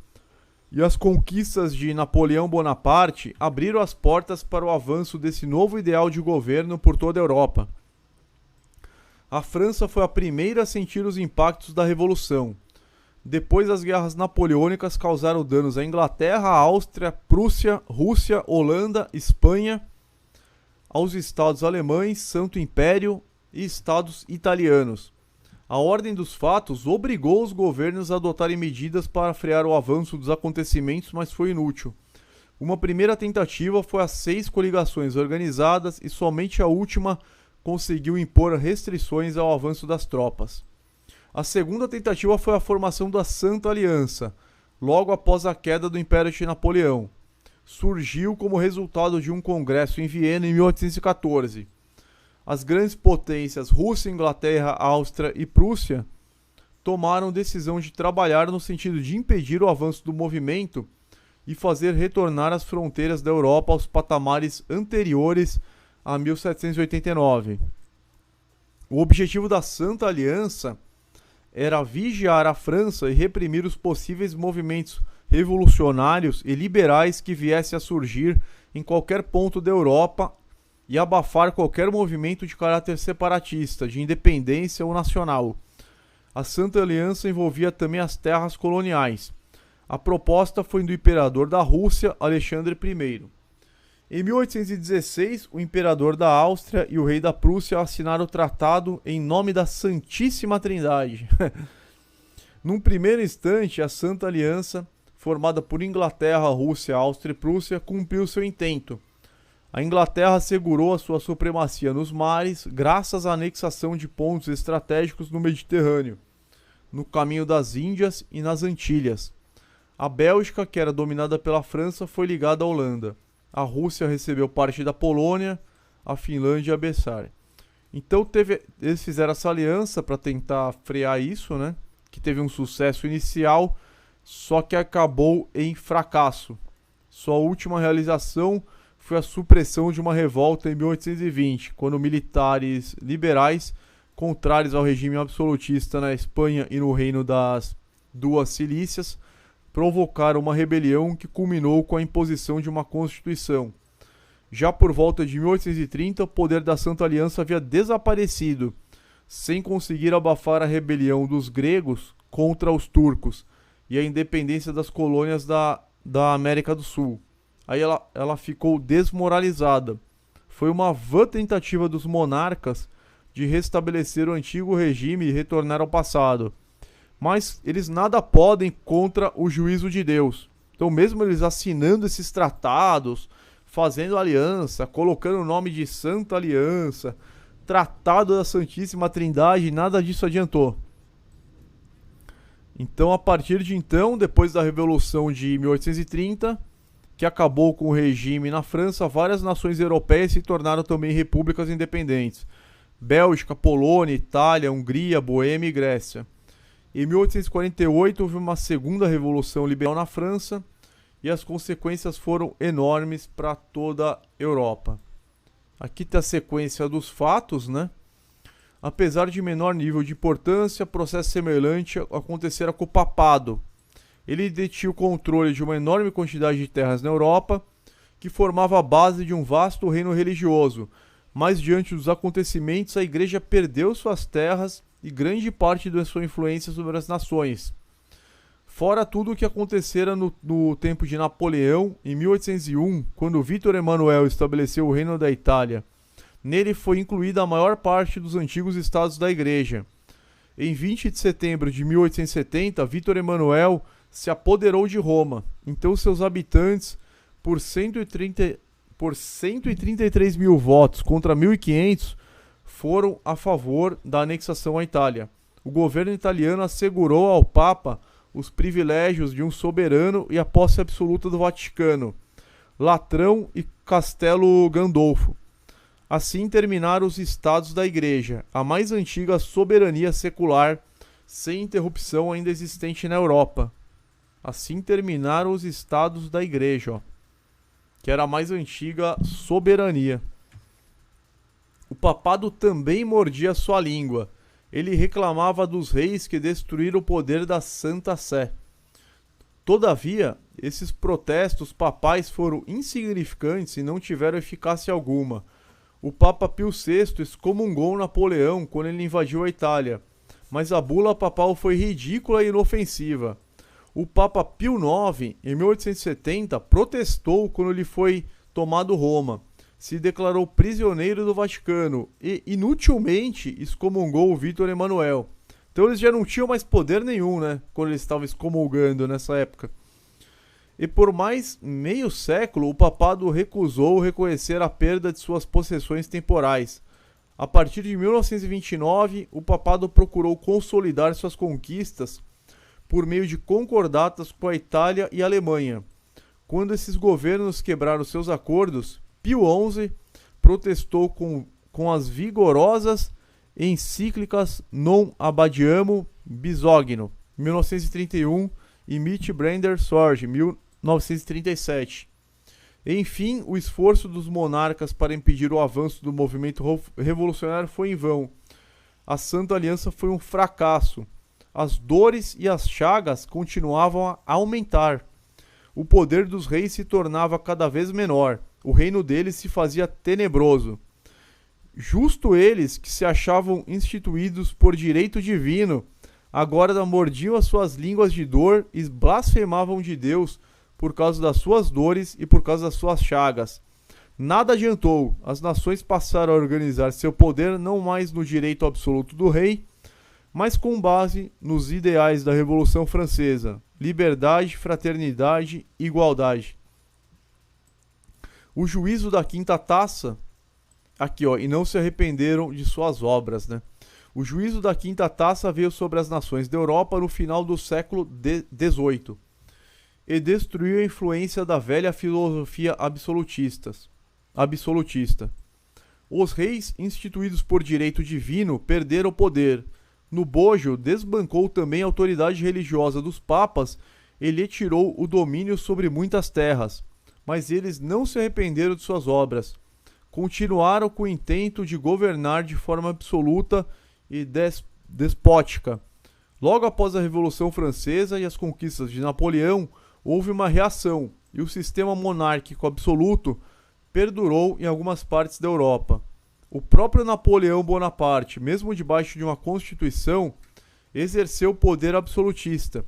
e as conquistas de Napoleão Bonaparte abriram as portas para o avanço desse novo ideal de governo por toda a Europa. A França foi a primeira a sentir os impactos da Revolução. Depois, as guerras napoleônicas causaram danos à Inglaterra, à Áustria, Prússia, Rússia, Holanda, Espanha, aos estados alemães, Santo Império e estados italianos. A ordem dos fatos obrigou os governos a adotarem medidas para frear o avanço dos acontecimentos, mas foi inútil. Uma primeira tentativa foi as 6 coligações organizadas e somente a última conseguiu impor restrições ao avanço das tropas. A segunda tentativa foi a formação da Santa Aliança, logo após a queda do Império de Napoleão. Surgiu como resultado de um congresso em Viena em 1814. As grandes potências Rússia, Inglaterra, Áustria e Prússia tomaram decisão de trabalhar no sentido de impedir o avanço do movimento e fazer retornar as fronteiras da Europa aos patamares anteriores a 1789. O objetivo da Santa Aliança era vigiar a França e reprimir os possíveis movimentos revolucionários e liberais que viessem a surgir em qualquer ponto da Europa e abafar qualquer movimento de caráter separatista, de independência ou nacional. A Santa Aliança envolvia também as terras coloniais. A proposta foi do imperador da Rússia, Alexandre I. Em 1816, o imperador da Áustria e o rei da Prússia assinaram o tratado em nome da Santíssima Trindade. Num primeiro instante, a Santa Aliança, formada por Inglaterra, Rússia, Áustria e Prússia, cumpriu seu intento. A Inglaterra assegurou a sua supremacia nos mares graças à anexação de pontos estratégicos no Mediterrâneo, no caminho das Índias e nas Antilhas. A Bélgica, que era dominada pela França, foi ligada à Holanda. A Rússia recebeu parte da Polônia, a Finlândia e a Bessária. Então eles fizeram essa aliança para tentar frear isso, né? Que teve um sucesso inicial, só que acabou em fracasso. Sua última realização foi a supressão de uma revolta em 1820, quando militares liberais, contrários ao regime absolutista na Espanha e no Reino das Duas Cilícias, provocaram uma rebelião que culminou com a imposição de uma constituição. Já por volta de 1830, o poder da Santa Aliança havia desaparecido, sem conseguir abafar a rebelião dos gregos contra os turcos e a independência das colônias da América do Sul. Aí ela ficou desmoralizada. Foi uma vã tentativa dos monarcas de restabelecer o antigo regime e retornar ao passado. Mas eles nada podem contra o juízo de Deus. Então, mesmo eles assinando esses tratados, fazendo aliança, colocando o nome de Santa Aliança, Tratado da Santíssima Trindade, nada disso adiantou. Então, a partir de então, depois da Revolução de 1830, que acabou com o regime na França, várias nações europeias se tornaram também repúblicas independentes. Bélgica, Polônia, Itália, Hungria, Boêmia e Grécia. Em 1848 houve uma segunda revolução liberal na França e as consequências foram enormes para toda a Europa. Aqui está a sequência dos fatos, né? Apesar de menor nível de importância, processo semelhante acontecera com o papado. Ele detinha o controle de uma enorme quantidade de terras na Europa, que formava a base de um vasto reino religioso, mas diante dos acontecimentos a igreja perdeu suas terras e grande parte da sua influência sobre as nações. Fora tudo o que acontecera no tempo de Napoleão, em 1801, quando Vítor Emanuel estabeleceu o Reino da Itália. Nele foi incluída a maior parte dos antigos estados da igreja. Em 20 de setembro de 1870, Vítor Emanuel se apoderou de Roma. Então seus habitantes, por 133 mil votos contra 1.500, foram a favor da anexação à Itália. O governo italiano assegurou ao Papa os privilégios de um soberano e a posse absoluta do Vaticano, Latrão e Castelo Gandolfo. Assim terminaram os estados da Igreja, a mais antiga soberania secular sem interrupção ainda existente na Europa. Assim terminaram os estados da Igreja, que era a mais antiga soberania. O papado também mordia sua língua. Ele reclamava dos reis que destruíram o poder da Santa Sé. Todavia, esses protestos papais foram insignificantes e não tiveram eficácia alguma. O Papa Pio VI excomungou Napoleão quando ele invadiu a Itália, mas a bula papal foi ridícula e inofensiva. O Papa Pio IX, em 1870, protestou quando lhe foi tomado Roma, se declarou prisioneiro do Vaticano e, inutilmente, excomungou o Vítor Emanuel. Então eles já não tinham mais poder nenhum, né, quando eles estavam excomungando nessa época. E por mais meio século, o papado recusou reconhecer a perda de suas possessões temporais. A partir de 1929, o papado procurou consolidar suas conquistas por meio de concordatas com a Itália e a Alemanha. Quando esses governos quebraram seus acordos, Pio XI protestou com as vigorosas encíclicas Non Abbiamo Bisogno, 1931, e Mitbrandner Sorge, 1937. Enfim, o esforço dos monarcas para impedir o avanço do movimento revolucionário foi em vão. A Santa Aliança foi um fracasso. As dores e as chagas continuavam a aumentar. O poder dos reis se tornava cada vez menor. O reino deles se fazia tenebroso. Justo eles, que se achavam instituídos por direito divino, agora mordiam as suas línguas de dor e blasfemavam de Deus por causa das suas dores e por causa das suas chagas. Nada adiantou. As nações passaram a organizar seu poder não mais no direito absoluto do rei, mas com base nos ideais da Revolução Francesa: liberdade, fraternidade e igualdade. O juízo da quinta taça, aqui ó, e não se arrependeram de suas obras, né? O juízo da quinta taça veio sobre as nações da Europa no final do século XVIII e destruiu a influência da velha filosofia absolutista. Os reis, instituídos por direito divino, perderam o poder. No bojo, desbancou também a autoridade religiosa dos papas e lhe tirou o domínio sobre muitas terras. Mas eles não se arrependeram de suas obras. Continuaram com o intento de governar de forma absoluta e despótica. Logo após a Revolução Francesa e as conquistas de Napoleão, houve uma reação, e o sistema monárquico absoluto perdurou em algumas partes da Europa. O próprio Napoleão Bonaparte, mesmo debaixo de uma constituição, exerceu poder absolutista.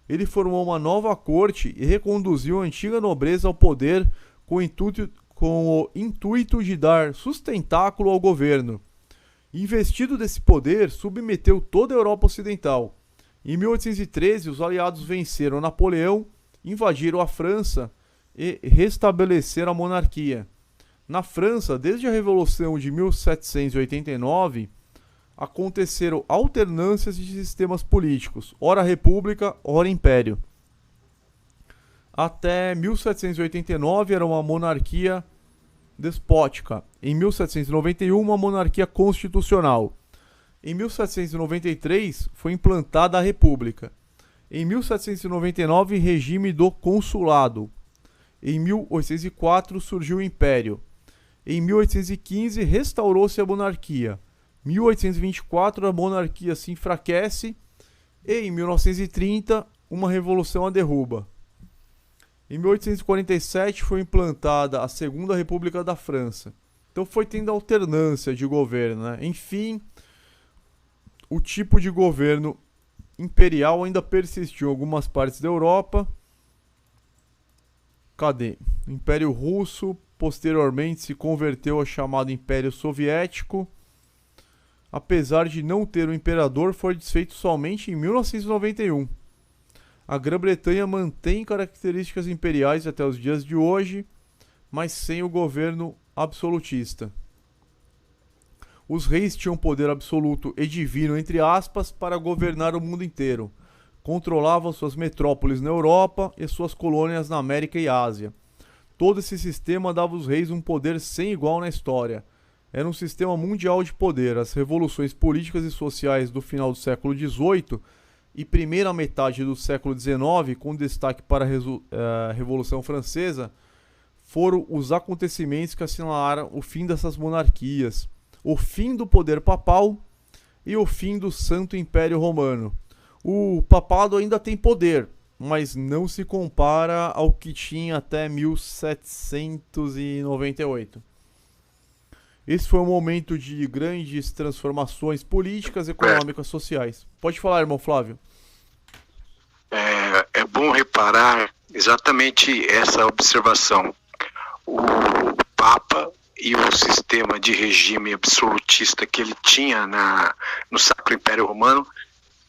Ele formou uma nova corte e reconduziu a antiga nobreza ao poder com o intuito de dar sustentáculo ao governo. Investido desse poder, submeteu toda a Europa Ocidental. Em 1813, os aliados venceram Napoleão, invadiram a França e restabeleceram a monarquia. Na França, desde a Revolução de 1789, aconteceram alternâncias de sistemas políticos, ora república, ora império. Até 1789 era uma monarquia despótica. Em 1791, uma monarquia constitucional. Em 1793, foi implantada a República. Em 1799, regime do consulado. Em 1804, surgiu o Império. Em 1815, restaurou-se a monarquia. Em 1824, a monarquia se enfraquece. E em 1930, uma revolução a derruba. Em 1847, foi implantada a Segunda República da França. Então foi tendo alternância de governo, né? Enfim, o tipo de governo imperial ainda persistiu em algumas partes da Europa. Cadê? O Império Russo posteriormente se converteu ao chamado Império Soviético. Apesar de não ter um imperador, foi desfeito somente em 1991. A Grã-Bretanha mantém características imperiais até os dias de hoje, mas sem o governo absolutista. Os reis tinham poder absoluto e divino, entre aspas, para governar o mundo inteiro. Controlavam suas metrópoles na Europa e suas colônias na América e Ásia. Todo esse sistema dava aos reis um poder sem igual na história. Era um sistema mundial de poder. As revoluções políticas e sociais do final do século XVIII e primeira metade do século XIX, com destaque para a Revolução Francesa, foram os acontecimentos que assinalaram o fim dessas monarquias, o fim do poder papal e o fim do Santo Império Romano. O papado ainda tem poder, mas não se compara ao que tinha até 1798. Esse foi um momento de grandes transformações políticas, econômicas, sociais. Pode falar, irmão Flávio. É bom reparar exatamente essa observação. O Papa e o sistema de regime absolutista que ele tinha no Sacro Império Romano,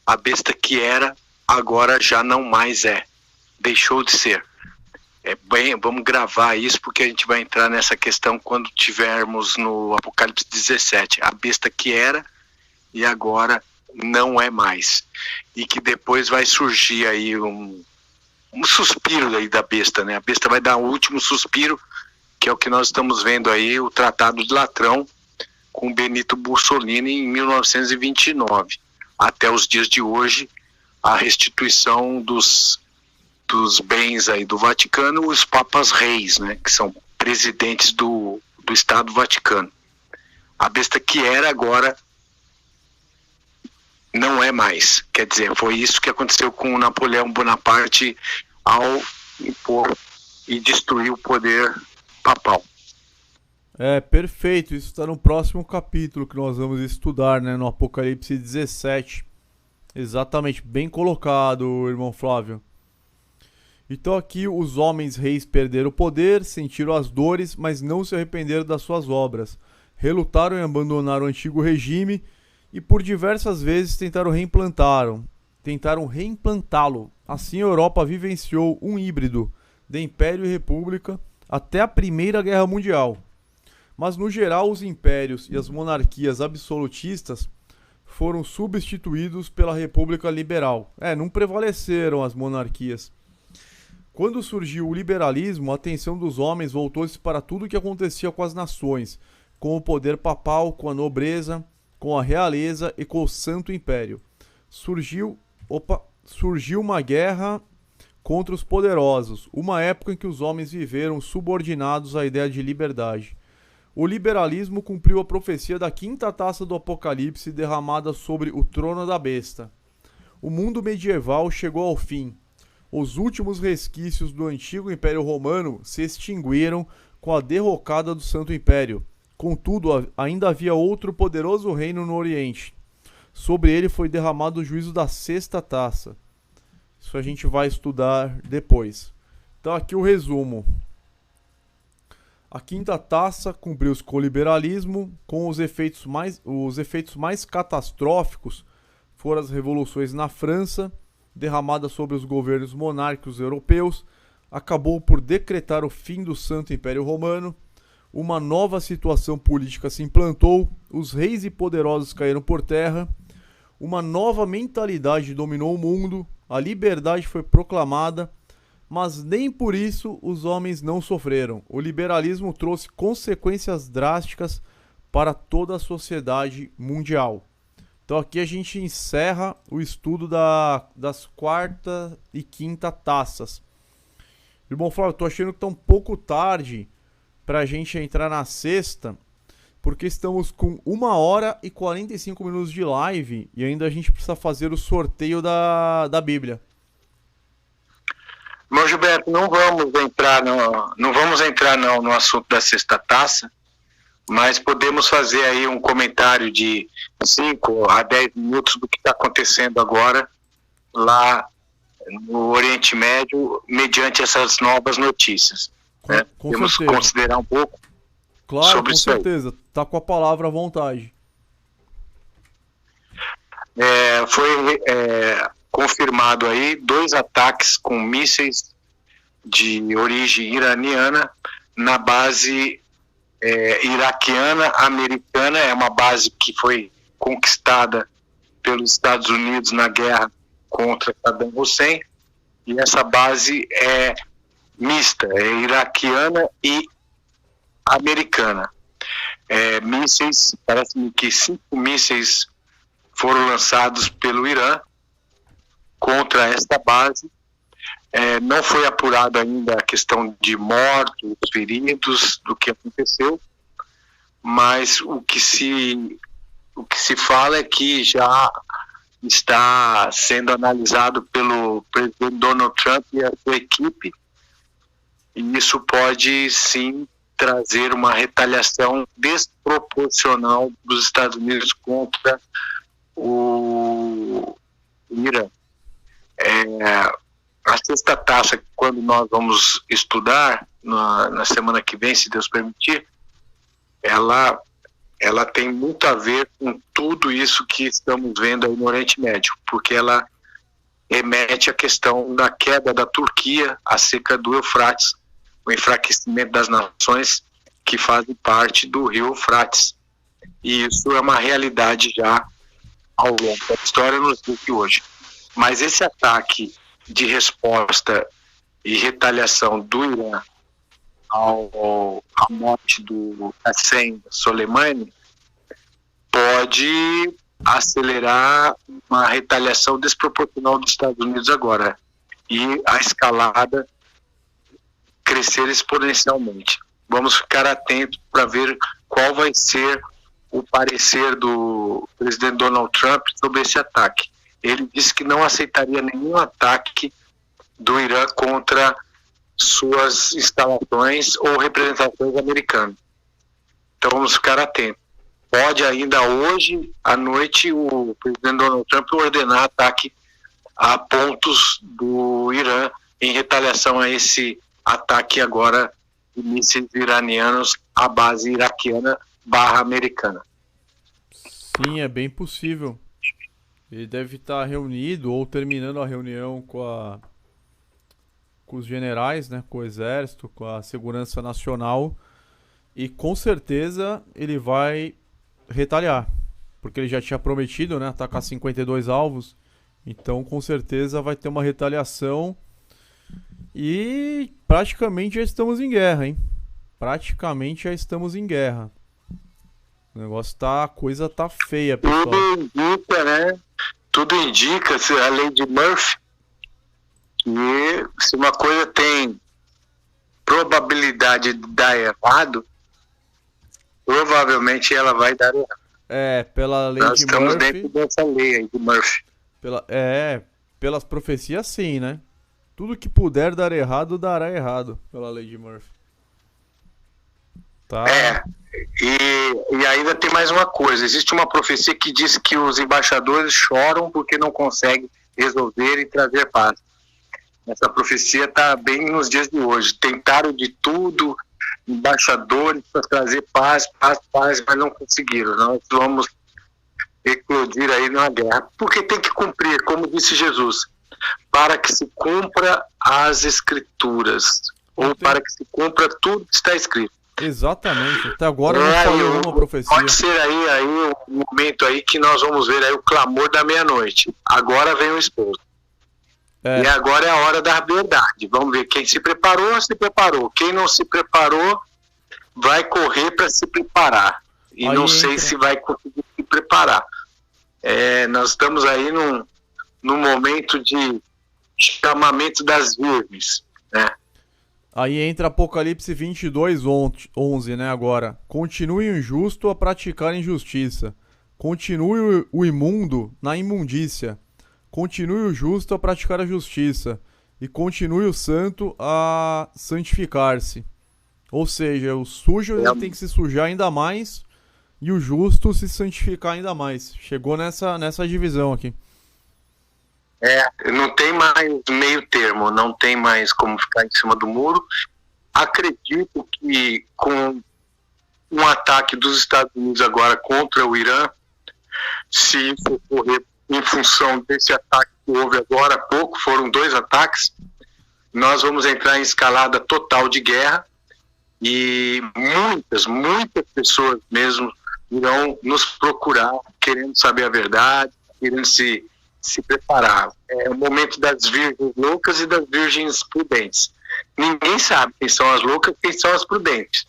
a besta que era, agora já não mais é. Deixou de ser. Vamos gravar isso porque a gente vai entrar nessa questão quando tivermos no Apocalipse 17. A besta que era e agora não é mais. E que depois vai surgir aí um suspiro aí da besta, né? A besta vai dar um último suspiro, que é o que nós estamos vendo aí, o Tratado de Latrão, com Benito Mussolini em 1929. Até os dias de hoje, a restituição dos bens aí do Vaticano, os papas reis, né, que são presidentes do Estado Vaticano. A besta que era agora não é mais. Quer dizer, foi isso que aconteceu com Napoleão Bonaparte ao impor e destruir o poder papal. Perfeito. Isso está no próximo capítulo que nós vamos estudar, né, no Apocalipse 17. Exatamente, bem colocado, irmão Flávio. Então aqui os homens reis perderam o poder, sentiram as dores, mas não se arrependeram das suas obras. Relutaram em abandonar o antigo regime e por diversas vezes tentaram reimplantá-lo. Assim a Europa vivenciou um híbrido de Império e República até a Primeira Guerra Mundial. Mas no geral os impérios e as monarquias absolutistas foram substituídos pela República Liberal. Não prevaleceram as monarquias. Quando surgiu o liberalismo, a atenção dos homens voltou-se para tudo o que acontecia com as nações, com o poder papal, com a nobreza, com a realeza e com o Santo Império. Surgiu uma guerra contra os poderosos, uma época em que os homens viveram subordinados à ideia de liberdade. O liberalismo cumpriu a profecia da quinta taça do Apocalipse derramada sobre o trono da besta. O mundo medieval chegou ao fim. Os últimos resquícios do antigo Império Romano se extinguiram com a derrocada do Santo Império. Contudo, ainda havia outro poderoso reino no Oriente. Sobre ele foi derramado o juízo da sexta taça. Isso a gente vai estudar depois. Então aqui o resumo. A quinta taça cumpriu-se com o liberalismo, com os efeitos mais catastróficos foram as revoluções na França, derramadas sobre os governos monárquicos europeus, acabou por decretar o fim do Santo Império Romano, uma nova situação política se implantou, os reis e poderosos caíram por terra, uma nova mentalidade dominou o mundo, a liberdade foi proclamada, mas nem por isso os homens não sofreram. O liberalismo trouxe consequências drásticas para toda a sociedade mundial. Então aqui a gente encerra o estudo das quarta e quinta taças. Irmão Flávio, tô achando que tá um pouco tarde pra gente entrar na sexta, porque estamos com 1 hora e 45 minutos de live e ainda a gente precisa fazer o sorteio da Bíblia. Irmão Gilberto, não vamos entrar no assunto da sexta taça, mas podemos fazer aí um comentário de 5 a 10 minutos do que está acontecendo agora lá no Oriente Médio, mediante essas novas notícias. Temos que considerar um pouco sobre isso. Com certeza. Está com a palavra à vontade. Foi confirmado aí 2 ataques com mísseis de origem iraniana na base iraquiana americana. É uma base que foi conquistada pelos Estados Unidos na guerra contra Saddam Hussein, e essa base é mista, é iraquiana e americana. Mísseis, parece-me que 5 mísseis foram lançados pelo Irã contra esta base. Não foi apurado ainda a questão de mortos, feridos, do que aconteceu, mas o que se fala é que já está sendo analisado pelo presidente Donald Trump e a sua equipe, e isso pode sim trazer uma retaliação desproporcional dos Estados Unidos contra o Irã. A sexta taça, quando nós vamos estudar na semana que vem, se Deus permitir, ela tem muito a ver com tudo isso que estamos vendo aí no Oriente Médio, porque ela remete à questão da queda da Turquia, a seca do Eufrates, o enfraquecimento das nações que fazem parte do rio Eufrates. E isso é uma realidade já ao longo da história nos dias de hoje. Mas esse ataque de resposta e retaliação do Irã à morte do Qassem Soleimani pode acelerar uma retaliação desproporcional dos Estados Unidos agora, e a escalada crescer exponencialmente. Vamos ficar atentos para ver qual vai ser o parecer do presidente Donald Trump sobre esse ataque. Ele disse que não aceitaria nenhum ataque do Irã contra suas instalações ou representações americanas. Então vamos ficar atentos. Pode ainda hoje à noite o presidente Donald Trump ordenar ataque a pontos do Irã em retaliação a esse ataque agora de mísseis iranianos à base iraquiana / americana. Sim, é bem possível. Ele deve estar reunido ou terminando a reunião com os generais, né, com o exército, com a segurança nacional, e com certeza ele vai retaliar, porque ele já tinha prometido, né, atacar 52 alvos, então com certeza vai ter uma retaliação e praticamente já estamos em guerra, hein? Praticamente já estamos em guerra. O negócio tá, a coisa tá feia, pessoal. Tudo indica, né? Tudo indica, a lei de Murphy, que se uma coisa tem probabilidade de dar errado, provavelmente ela vai dar errado. Pela lei Nós de estamos Murphy. dentro dessa lei aí de Murphy. Pelas profecias, sim, né? Tudo que puder dar errado, dará errado, pela lei de Murphy. Tá? E ainda tem mais uma coisa. Existe uma profecia que diz que os embaixadores choram porque não conseguem resolver e trazer paz. Essa profecia está bem nos dias de hoje. Tentaram de tudo, embaixadores para trazer paz, mas não conseguiram. Nós vamos eclodir aí numa guerra. Porque tem que cumprir, como disse Jesus, para que se cumpra as escrituras, ou para que se cumpra tudo que está escrito. Exatamente. Até agora não falou nenhuma profecia. Pode ser aí um momento aí que nós vamos ver aí o clamor da meia-noite. Agora vem o esposo. E agora é a hora da verdade. Vamos ver, quem se preparou, se preparou. Quem não se preparou, vai correr para se preparar. E aí não sei se vai conseguir se preparar. Nós estamos aí num momento de chamamento das virgens, né? Aí entra Apocalipse 22:11, né, agora. Continue o injusto a praticar injustiça. Continue o imundo na imundícia. Continue o justo a praticar a justiça. E continue o santo a santificar-se. Ou seja, o sujo ele tem que se sujar ainda mais e o justo se santificar ainda mais. Chegou nessa divisão aqui. Não tem mais meio termo, não tem mais como ficar em cima do muro. Acredito que com um ataque dos Estados Unidos agora contra o Irã, se isso ocorrer em função desse ataque que houve agora há pouco, foram 2 ataques, nós vamos entrar em escalada total de guerra e muitas pessoas mesmo irão nos procurar querendo saber a verdade, querendo se preparar. É o momento das virgens loucas e das virgens prudentes. Ninguém sabe quem são as loucas e quem são as prudentes.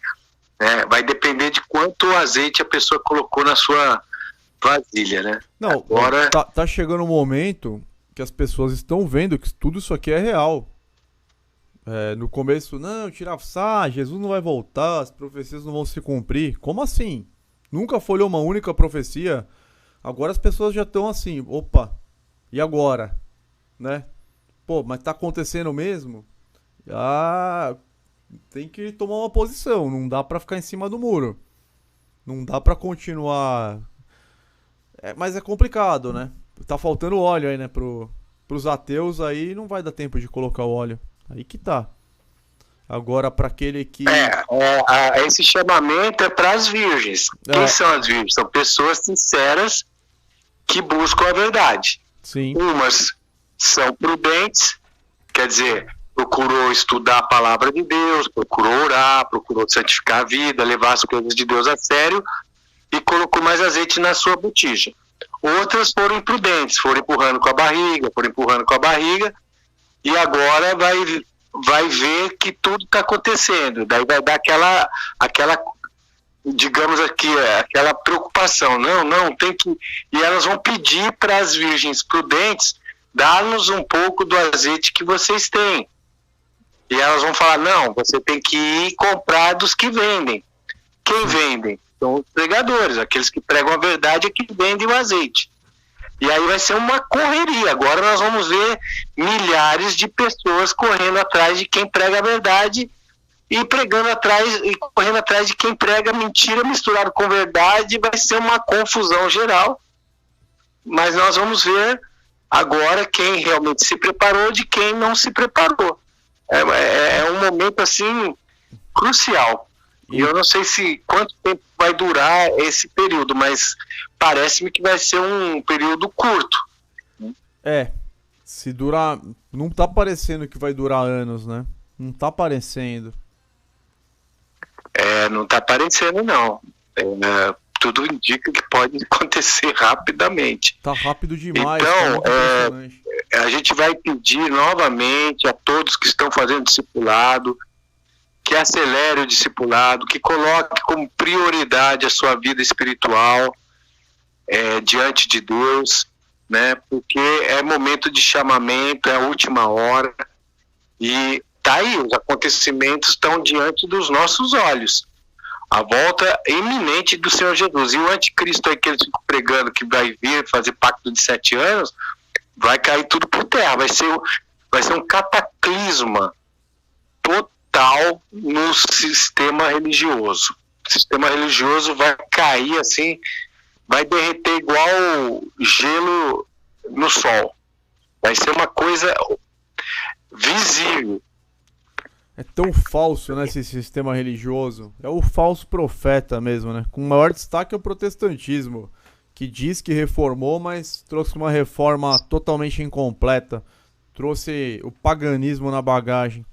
Vai depender de quanto azeite a pessoa colocou na sua vasilha, né? Não, agora tá chegando um momento que as pessoas estão vendo que tudo isso aqui é real. No começo, não, tirar Jesus não vai voltar, as profecias não vão se cumprir. Como assim? Nunca folhou uma única profecia. Agora as pessoas já estão assim, opa, e agora? Né? Pô, mas tá acontecendo mesmo? Tem que tomar uma posição, não dá pra ficar em cima do muro. Não dá pra continuar. Mas é complicado, né? Tá faltando óleo aí, né? Pros ateus aí não vai dar tempo de colocar o óleo. Aí que tá. Agora pra aquele que... esse chamamento é pras virgens. Quem são as virgens? São pessoas sinceras que buscam a verdade. Sim. Umas são prudentes, quer dizer, procurou estudar a palavra de Deus, procurou orar, procurou santificar a vida, levar as coisas de Deus a sério e colocou mais azeite na sua botija. Outras foram imprudentes, foram empurrando com a barriga e agora vai ver que tudo está acontecendo. Daí vai dar aquela digamos aqui, aquela preocupação. Não, tem que... E elas vão pedir para as virgens prudentes dar-nos um pouco do azeite que vocês têm. E elas vão falar, não, você tem que ir comprar dos que vendem. Quem vendem? São os pregadores, aqueles que pregam a verdade é que vendem o azeite. E aí vai ser uma correria. Agora nós vamos ver milhares de pessoas correndo atrás de quem prega a verdade e pregando atrás e correndo atrás de quem prega mentira misturado com verdade. Vai ser uma confusão geral. Mas nós vamos ver agora quem realmente se preparou de quem não se preparou. É um momento assim crucial. E eu não sei quanto tempo vai durar esse período, mas parece-me que vai ser um período curto. Se durar... Não tá parecendo que vai durar anos, né? Não tá parecendo. Não tá parecendo, não. Tudo indica que pode acontecer rapidamente. Tá rápido demais. Então, a gente vai pedir novamente a todos que estão fazendo discipulado que acelere o discipulado, que coloque como prioridade a sua vida espiritual diante de Deus, né? Porque é momento de chamamento, é a última hora, e tá aí, os acontecimentos estão diante dos nossos olhos. A volta iminente do Senhor Jesus. E o anticristo aí que eles ficam pregando que vai vir fazer pacto de 7 anos, vai cair tudo por terra. Vai ser um cataclisma total no sistema religioso. O sistema religioso vai cair assim, vai derreter igual gelo no sol. Vai ser uma coisa visível. É tão falso, né, esse sistema religioso. É o falso profeta mesmo, né? Com o maior destaque é o protestantismo, que diz que reformou, mas trouxe uma reforma totalmente incompleta. Trouxe o paganismo na bagagem.